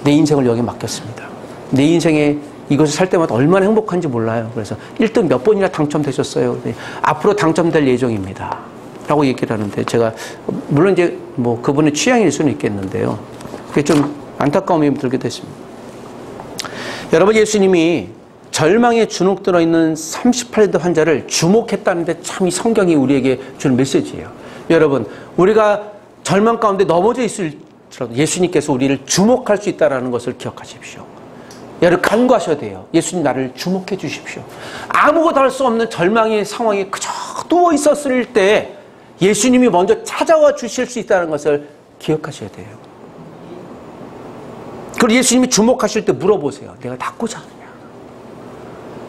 내 인생을 여기에 맡겼습니다. 내 인생에 이것을 살 때마다 얼마나 행복한지 몰라요. 그래서 1등 몇 번이나 당첨되셨어요. 앞으로 당첨될 예정입니다 라고 얘기를 하는데, 제가 물론 이제 뭐 그분의 취향일 수는 있겠는데요, 그게 좀 안타까움이 들게 됐습니다. 여러분, 예수님이 절망에 주눅 들어있는 38대 환자를 주목했다는데 참 이 성경이 우리에게 주는 메시지예요. 여러분, 우리가 절망 가운데 넘어져 있을지라도 예수님께서 우리를 주목할 수 있다는 것을 기억하십시오. 여러분, 간구하셔야 돼요. 예수님, 나를 주목해 주십시오. 아무것도 할 수 없는 절망의 상황에 그저 누워 있었을 때 예수님이 먼저 찾아와 주실 수 있다는 것을 기억하셔야 돼요. 그리고 예수님이 주목하실 때 물어보세요. 내가 낫고자 하느냐.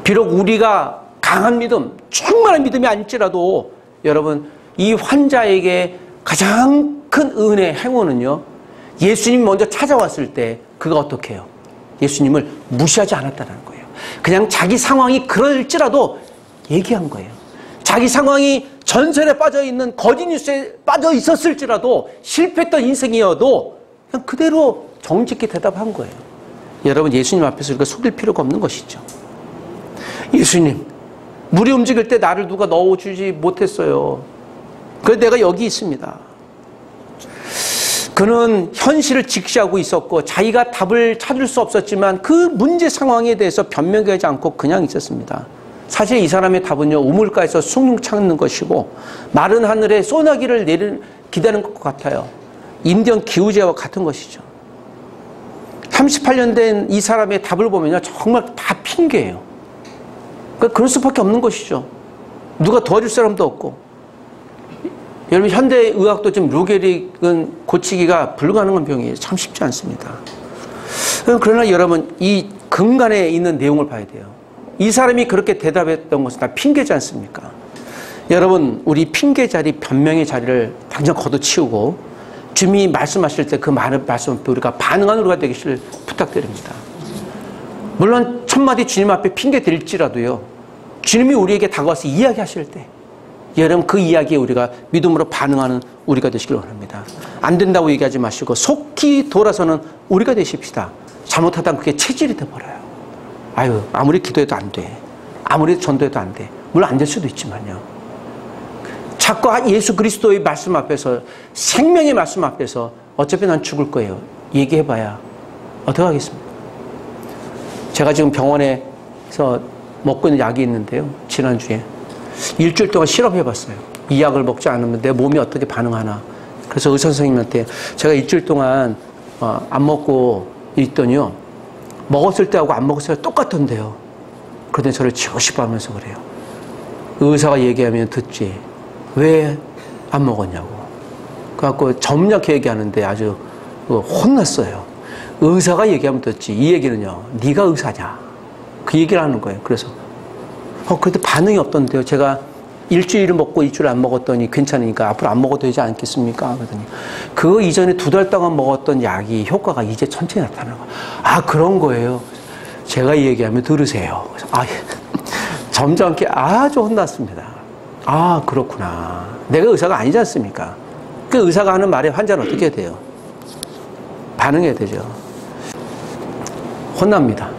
비록 우리가 강한 믿음, 충만한 믿음이 아닐지라도 여러분, 이 환자에게 가장 큰 은혜, 행운은요, 예수님이 먼저 찾아왔을 때 그가 어떻게 해요? 예수님을 무시하지 않았다는 거예요. 그냥 자기 상황이 그럴지라도 얘기한 거예요. 자기 상황이 전설에 빠져있는 거짓 뉴스에 빠져 있었을지라도 실패했던 인생이어도 그냥 그대로 정직히 대답한 거예요. 여러분, 예수님 앞에서 우리가 속일 필요가 없는 것이죠. 예수님, 물이 움직일 때 나를 누가 넣어주지 못했어요. 그래서 내가 여기 있습니다. 그는 현실을 직시하고 있었고 자기가 답을 찾을 수 없었지만 그 문제 상황에 대해서 변명하지 않고 그냥 있었습니다. 사실 이 사람의 답은요, 우물가에서 숭늉 찾는 것이고 마른 하늘에 소나기를 기다리는 것 같아요. 인디언 기우제와 같은 것이죠. 38년 된 이 사람의 답을 보면요, 정말 다 핑계예요. 그러니까 그럴 수밖에 없는 것이죠. 누가 도와줄 사람도 없고. 여러분, 현대의학도 지금 루게릭은 고치기가 불가능한 병이에요. 참 쉽지 않습니다. 그러나 여러분, 이 근간에 있는 내용을 봐야 돼요. 이 사람이 그렇게 대답했던 것은 다 핑계지 않습니까? 여러분, 우리 핑계 자리, 변명의 자리를 당장 걷어치우고 주님이 말씀하실 때 그 많은 말씀 앞에 우리가 반응하는 우리가 되기를 부탁드립니다. 물론 첫마디 주님 앞에 핑계 드릴지라도요, 주님이 우리에게 다가와서 이야기하실 때 여러분, 그 이야기에 우리가 믿음으로 반응하는 우리가 되시길 원합니다. 안 된다고 얘기하지 마시고 속히 돌아서는 우리가 되십시다. 잘못하다가 그게 체질이 돼버려요. 아유, 아무리 기도해도 안 돼. 아무리 전도해도 안 돼. 물론 안 될 수도 있지만요. 자꾸 예수 그리스도의 말씀 앞에서, 생명의 말씀 앞에서 어차피 난 죽을 거예요. 얘기해봐야 어떻게 하겠습니까? 제가 지금 병원에서 먹고 있는 약이 있는데요. 지난주에 일주일 동안 실험해봤어요. 이 약을 먹지 않으면 내 몸이 어떻게 반응하나. 그래서 의사 선생님한테 제가 일주일 동안 안 먹고 있더니요, 먹었을 때하고 안 먹었을 때 똑같던데요. 그런데 저를 치고 싶어 하면서 그래요. 의사가 얘기하면 듣지 왜 안 먹었냐고. 그래갖고 점잖게 얘기하는데 아주 혼났어요. 의사가 얘기하면 듣지, 이 얘기는요, 네가 의사냐, 그 얘기를 하는 거예요. 그래서 그래도 반응이 없던데요. 제가 일주일을 먹고 일주일 안 먹었더니 괜찮으니까 앞으로 안 먹어도 되지 않겠습니까? 그러더니 그 이전에 2달 동안 먹었던 약이 효과가 이제 천천히 나타나는 거예요. 아, 그런 거예요. 제가 얘기하면 들으세요. 그래서 점잖게 아주 혼났습니다. 아, 그렇구나. 내가 의사가 아니지 않습니까? 그 의사가 하는 말에 환자는 어떻게 해야 돼요? 반응해야 되죠. 혼납니다.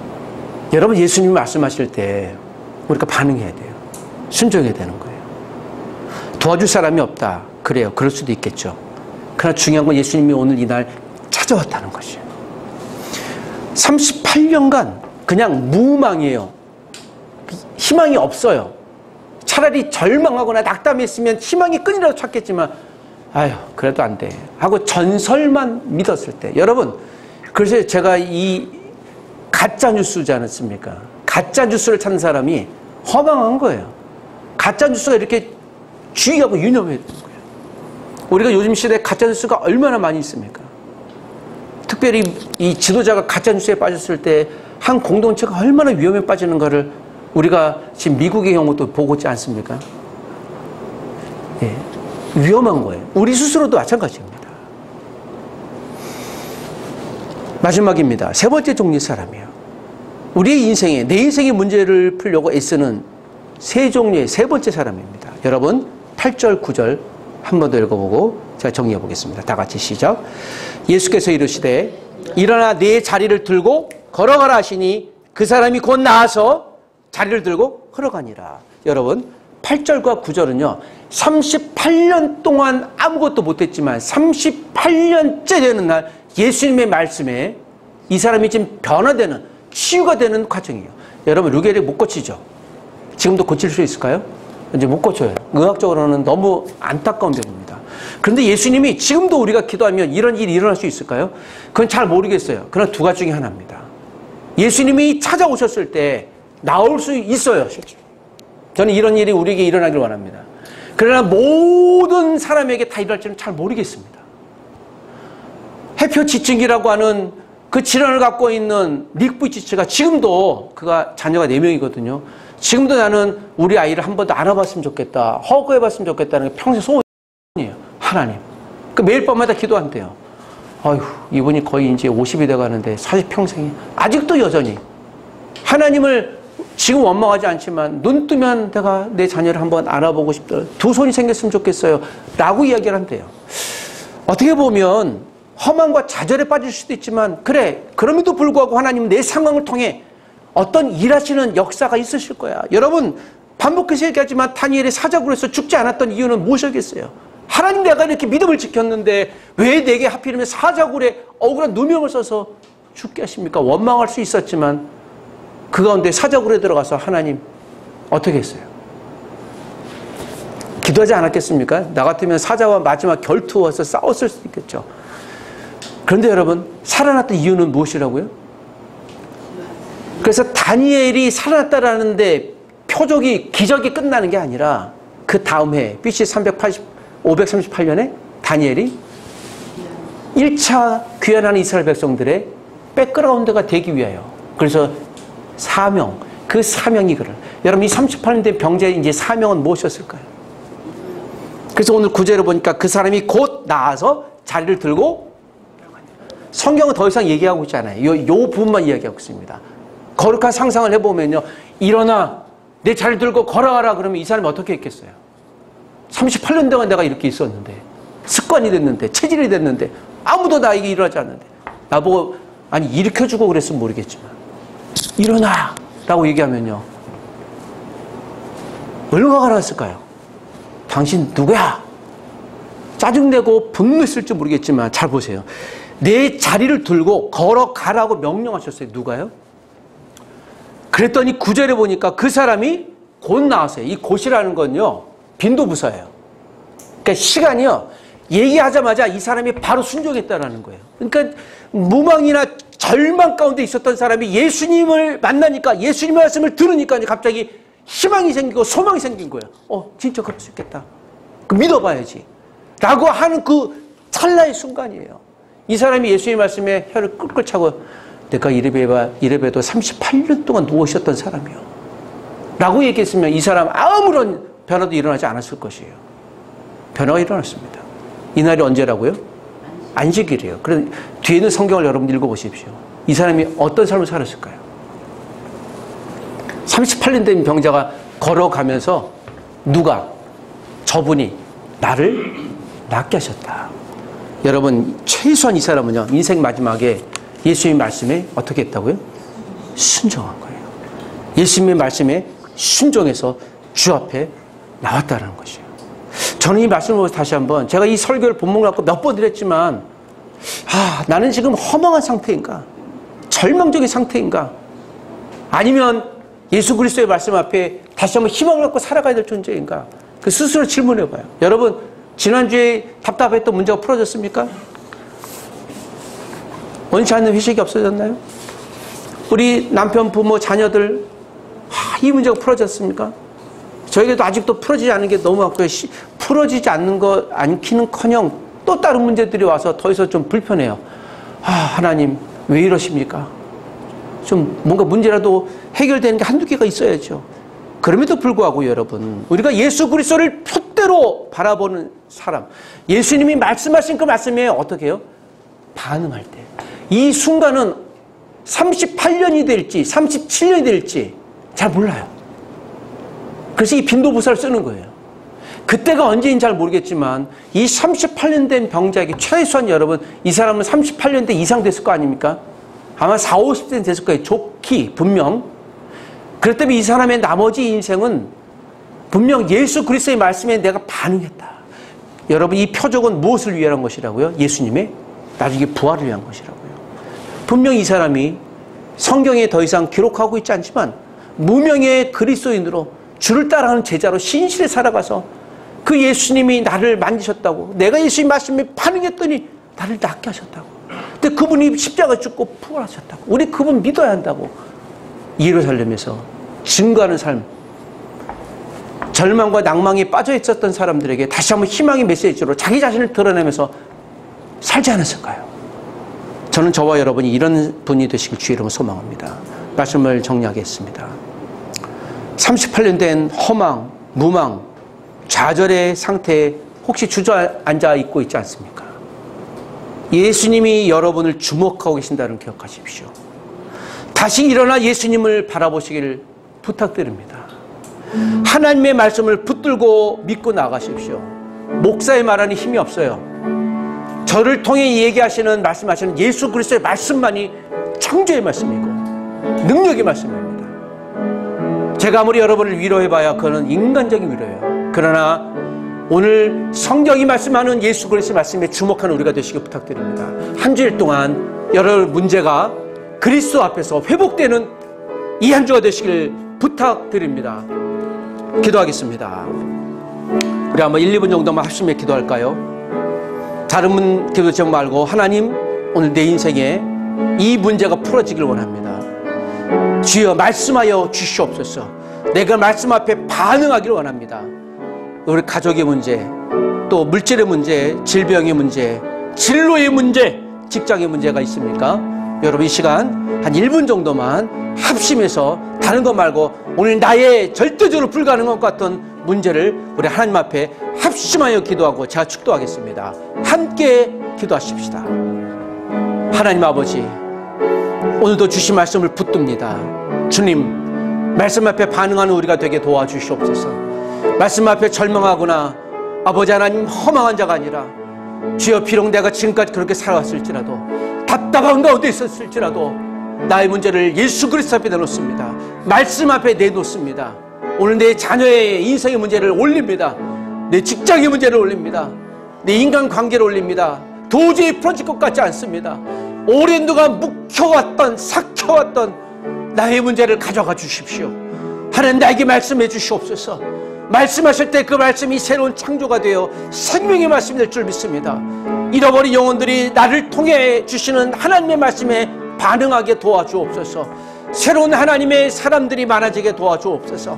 여러분, 예수님이 말씀하실 때 우리가 반응해야 돼요. 순종해야 되는 거예요. 도와줄 사람이 없다. 그래요. 그럴 수도 있겠죠. 그러나 중요한 건 예수님이 오늘 이날 찾아왔다는 것이에요. 38년간 그냥 무망이에요. 희망이 없어요. 차라리 절망하거나 낙담했으면 희망이 끈이라도 찾겠지만 아유, 그래도 안 돼 하고 전설만 믿었을 때, 여러분, 그래서 제가 이 가짜 뉴스지 않았습니까? 가짜 뉴스를 찾는 사람이 허망한 거예요. 가짜 뉴스가 이렇게 주의하고 유념해야 되는 거예요. 우리가 요즘 시대에 가짜 뉴스가 얼마나 많이 있습니까? 특별히 이 지도자가 가짜 뉴스에 빠졌을 때 한 공동체가 얼마나 위험에 빠지는가를 우리가 지금 미국의 경우도 보고 있지 않습니까? 예, 위험한 거예요. 우리 스스로도 마찬가지입니다. 마지막입니다. 세 번째 종류의 사람이에요. 우리의 인생에, 내 인생의 문제를 풀려고 애쓰는 세 종류의 세 번째 사람입니다. 여러분, 8절, 9절 한 번 더 읽어보고 제가 정리해 보겠습니다. 다 같이 시작. 예수께서 이르시되 일어나 내 자리를 들고 걸어가라 하시니 그 사람이 곧 나아서 자리를 들고 걸어가니라. 여러분, 8절과 9절은요, 38년 동안 아무것도 못했지만 38년째 되는 날 예수님의 말씀에 이 사람이 지금 변화되는, 치유가 되는 과정이에요. 여러분, 루게릭 못 고치죠? 지금도 고칠 수 있을까요? 이제 못 고쳐요. 의학적으로는 너무 안타까운 병입니다. 그런데 예수님이 지금도 우리가 기도하면 이런 일이 일어날 수 있을까요? 그건 잘 모르겠어요. 그러나 두 가지 중에 하나입니다. 예수님이 찾아오셨을 때 나올 수 있어요, 실제로. 저는 이런 일이 우리에게 일어나길 원합니다. 그러나 모든 사람에게 다 일어날지는 잘 모르겠습니다. 해표지증이라고 하는 그 질환을 갖고 있는 닉 부이치츠가 지금도, 그가 자녀가 4명이거든요. 지금도 나는 우리 아이를 한 번도 안아봤으면 좋겠다, 허그해봤으면 좋겠다는 게 평생 소원이에요. 하나님. 그 매일 밤마다 기도한대요. 아휴, 이분이 거의 이제 50이 돼가는데 40평생이 아직도 여전히 하나님을 지금 원망하지 않지만 눈 뜨면 내가 내 자녀를 한번 알아보고 싶다. 두 손이 생겼으면 좋겠어요. 라고 이야기를 한대요. 어떻게 보면 허망과 좌절에 빠질 수도 있지만 그래, 그럼에도 불구하고 하나님은 내 상황을 통해 어떤 일하시는 역사가 있으실 거야. 여러분, 반복해서 얘기하지만 다니엘이 사자굴에서 죽지 않았던 이유는 무엇이겠어요? 하나님, 내가 이렇게 믿음을 지켰는데 왜 내게 하필이면 사자굴에 억울한 누명을 써서 죽게 하십니까? 원망할 수 있었지만 그 가운데 사자굴에 들어가서 하나님 어떻게 했어요? 기도하지 않았겠습니까? 나 같으면 사자와 마지막 결투어서 싸웠을 수도 있겠죠. 그런데 여러분, 살아났던 이유는 무엇이라고요? 그래서 다니엘이 살아났다라는데 표적이, 기적이 끝나는 게 아니라 그 다음 해 BC 538년에 다니엘이 1차 귀환하는 이스라엘 백성들의 백그라운드가 되기 위하여, 그래서 사명, 그 사명이 그를, 여러분 이 38년 된 병자의 이제 사명은 무엇이었을까요? 그래서 오늘 구절을 보니까 그 사람이 곧 나아서 자리를 들고, 성경은 더 이상 얘기하고 있지 않아요. 요 부분만 이야기하고 있습니다. 거룩한 상상을 해보면요, 일어나 내 자리를 들고 걸어가라 그러면 이 사람이 어떻게 했겠어요? 38년 동안 내가 이렇게 있었는데, 습관이 됐는데, 체질이 됐는데, 아무도 나에게 일어나지 않는데, 나보고 아니 일으켜주고 그랬으면 모르겠지만 일어나 라고 얘기하면요, 얼마나 나왔을까요? 당신 누구야? 짜증내고 분노했을지 모르겠지만 잘 보세요. 내 자리를 들고 걸어가라고 명령하셨어요. 누가요? 그랬더니 9절에 보니까 그 사람이 곧 나왔어요. 이 곧이라는 건요, 빈도부사예요. 그러니까 시간이요, 얘기하자마자 이 사람이 바로 순종했다라는 거예요. 그러니까 무망이나 절망 가운데 있었던 사람이 예수님을 만나니까, 예수님의 말씀을 들으니까 갑자기 희망이 생기고 소망이 생긴 거예요. 진짜 그럴 수 있겠다, 믿어봐야지 라고 하는 그 찰나의 순간이에요. 이 사람이 예수님의 말씀에 혀를 끌끌 차고, 내가 이래봬도 38년 동안 누워 있었던 사람이요 라고 얘기했으면 이 사람 아무런 변화도 일어나지 않았을 것이에요. 변화가 일어났습니다. 이날이 언제라고요? 안식일이에요. 그래서 뒤에 있는 성경을 여러분 읽어보십시오. 이 사람이 어떤 삶을 살았을까요? 38년 된 병자가 걸어가면서 누가, 저분이 나를 낫게 하셨다. 여러분, 최소한 이 사람은요, 인생 마지막에 예수님의 말씀에 어떻게 했다고요? 순종한 거예요. 예수님의 말씀에 순종해서 주 앞에 나왔다는 것이에요. 저는 이 말씀을 보면서 다시 한번, 제가 이 설교를 본문 갖고 몇 번 드렸지만, 나는 지금 허망한 상태인가? 절망적인 상태인가? 아니면 예수 그리스도의 말씀 앞에 다시 한번 희망을 갖고 살아가야 될 존재인가? 그 스스로 질문해봐요. 여러분, 지난주에 답답했던 문제가 풀어졌습니까? 원치 않는 회식이 없어졌나요? 우리 남편, 부모, 자녀들, 이 문제가 풀어졌습니까? 저에게도 아직도 풀어지지 않는 게 너무 많고요. 풀어지지 않는 거 않기는커녕 또 다른 문제들이 와서 더 이상 좀 불편해요. 하나님 왜 이러십니까? 좀 뭔가 문제라도 해결되는 게 한두 개가 있어야죠. 그럼에도 불구하고 여러분, 우리가 예수 그리스도를 표대로 바라보는 사람, 예수님이 말씀하신 그 말씀에 어떻게 해요? 반응할 때, 이 순간은 38년이 될지 37년이 될지 잘 몰라요. 그래서 이 빈도부사를 쓰는 거예요. 그때가 언제인지 잘 모르겠지만 이 38년 된 병자에게 최소한 여러분, 이 사람은 38년대 이상 됐을 거 아닙니까? 아마 40, 50대는 됐을 거예요. 좋기 분명. 그렇다면 이 사람의 나머지 인생은 분명 예수 그리스도의 말씀에 내가 반응했다. 여러분, 이 표적은 무엇을 위한 것이라고요? 예수님의 나중에 부활을 위한 것이라고요. 분명 이 사람이 성경에 더 이상 기록하고 있지 않지만 무명의 그리스도인으로 주를 따라가는 제자로 신실히 살아가서 그 예수님이 나를 만지셨다고, 내가 예수님 말씀에 반응했더니 나를 낫게 하셨다고, 근데 그분이 십자가 죽고 부활하셨다고, 우리 그분 믿어야 한다고 예루살렘에서 증거하는 삶, 절망과 낭망에 빠져 있었던 사람들에게 다시 한번 희망의 메시지로 자기 자신을 드러내면서 살지 않았을까요? 저는 저와 여러분이 이런 분이 되시길 주의 이름으로 소망합니다. 말씀을 정리하겠습니다. 38년 된 허망, 무망, 좌절의 상태에 혹시 주저앉아 있고 있지 않습니까? 예수님이 여러분을 주목하고 계신다는 기억하십시오. 다시 일어나 예수님을 바라보시기를 부탁드립니다. 하나님의 말씀을 붙들고 믿고 나가십시오. 목사의 말하는 힘이 없어요. 저를 통해 얘기하시는 말씀하시는 예수 그리스도의 말씀만이 창조의 말씀이고 능력의 말씀입니다. 제가 아무리 여러분을 위로해봐야 그거는 인간적인 위로예요. 그러나 오늘 성경이 말씀하는 예수 그리스도의 말씀에 주목하는 우리가 되시길 부탁드립니다. 한 주일 동안 여러 문제가 그리스도 앞에서 회복되는 이 한 주가 되시길 부탁드립니다. 기도하겠습니다. 우리 한번 1, 2분 정도만 합심해 기도할까요? 다른 기도 제목 말고 하나님, 오늘 내 인생에 이 문제가 풀어지길 원합니다. 주여 말씀하여 주시옵소서. 내가 말씀 앞에 반응하기를 원합니다. 우리 가족의 문제, 또 물질의 문제, 질병의 문제, 진로의 문제, 직장의 문제가 있습니까? 여러분 이 시간 한 1분 정도만 합심해서 다른 거 말고 오늘 나의 절대적으로 불가능한 것 같은 문제를 우리 하나님 앞에 합심하여 기도하고 제가 축도하겠습니다. 함께 기도하십시다. 하나님 아버지, 오늘도 주신 말씀을 붙듭니다. 주님, 말씀 앞에 반응하는 우리가 되게 도와주시옵소서. 말씀 앞에 절망하거나 아버지 하나님 허망한 자가 아니라 주여 비록 내가 지금까지 그렇게 살아왔을지라도 답답한 가운데 있었을지라도 나의 문제를 예수 그리스도 앞에 내놓습니다. 말씀 앞에 내놓습니다. 오늘 내 자녀의 인생의 문제를 올립니다. 내 직장의 문제를 올립니다. 내 인간관계를 올립니다. 도저히 풀어질 것 같지 않습니다. 오랜 동안 묵혀왔던 삭혀왔던 나의 문제를 가져가 주십시오. 하나님 나에게 말씀해 주시옵소서. 말씀하실 때 그 말씀이 새로운 창조가 되어 생명의 말씀이 될 줄 믿습니다. 잃어버린 영혼들이 나를 통해 주시는 하나님의 말씀에 반응하게 도와주옵소서. 새로운 하나님의 사람들이 많아지게 도와주옵소서.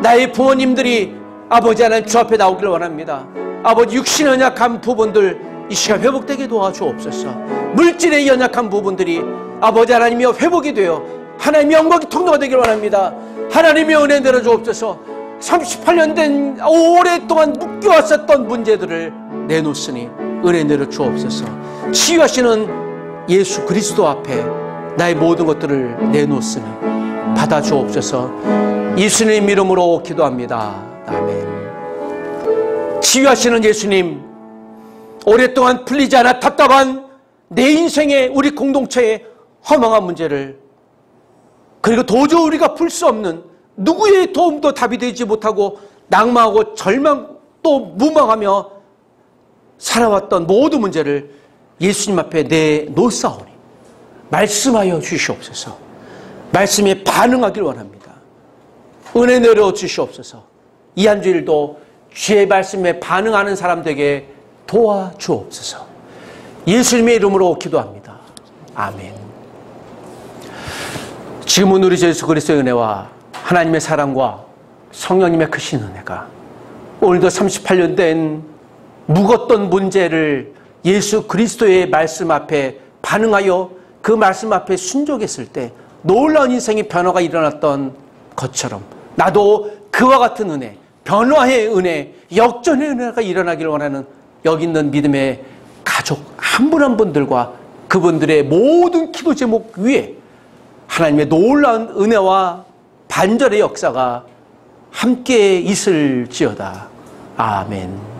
나의 부모님들이 아버지 하나님 주 앞에 나오기를 원합니다. 아버지 육신의 연약한 부분들 이 시간 회복되게 도와주옵소서. 물질의 연약한 부분들이 아버지 하나님이여 회복이 되어 하나님의 영광이 통로가 되기를 원합니다. 하나님의 은혜 내려주옵소서. 38년 된 오랫동안 묶여왔었던 문제들을 내놓으니 은혜 내려 주옵소서. 치유하시는 예수 그리스도 앞에 나의 모든 것들을 내놓으니 받아 주옵소서. 예수님 이름으로 기도합니다. 아멘. 치유하시는 예수님, 오랫동안 풀리지 않아 답답한 내 인생의 우리 공동체의 허망한 문제를, 그리고 도저히 우리가 풀 수 없는 누구의 도움도 답이 되지 못하고 낙망하고 절망 또 무망하며 살아왔던 모든 문제를 예수님 앞에 내놓사오니 말씀하여 주시옵소서. 말씀에 반응하길 원합니다. 은혜 내려 주시옵소서. 이 한 주일도 주의 말씀에 반응하는 사람 되게 도와주옵소서. 예수님의 이름으로 기도합니다. 아멘. 지금은 우리 주 예수 그리스도의 은혜와 하나님의 사랑과 성령님의 크신 은혜가 오늘도 38년 된 묵었던 문제를 예수 그리스도의 말씀 앞에 반응하여 그 말씀 앞에 순종했을 때 놀라운 인생의 변화가 일어났던 것처럼 나도 그와 같은 은혜, 변화의 은혜, 역전의 은혜가 일어나기를 원하는 여기 있는 믿음의 가족 한 분 한 분들과 그분들의 모든 기도 제목 위에 하나님의 놀라운 은혜와 반절의 역사가 함께 있을지어다. 아멘.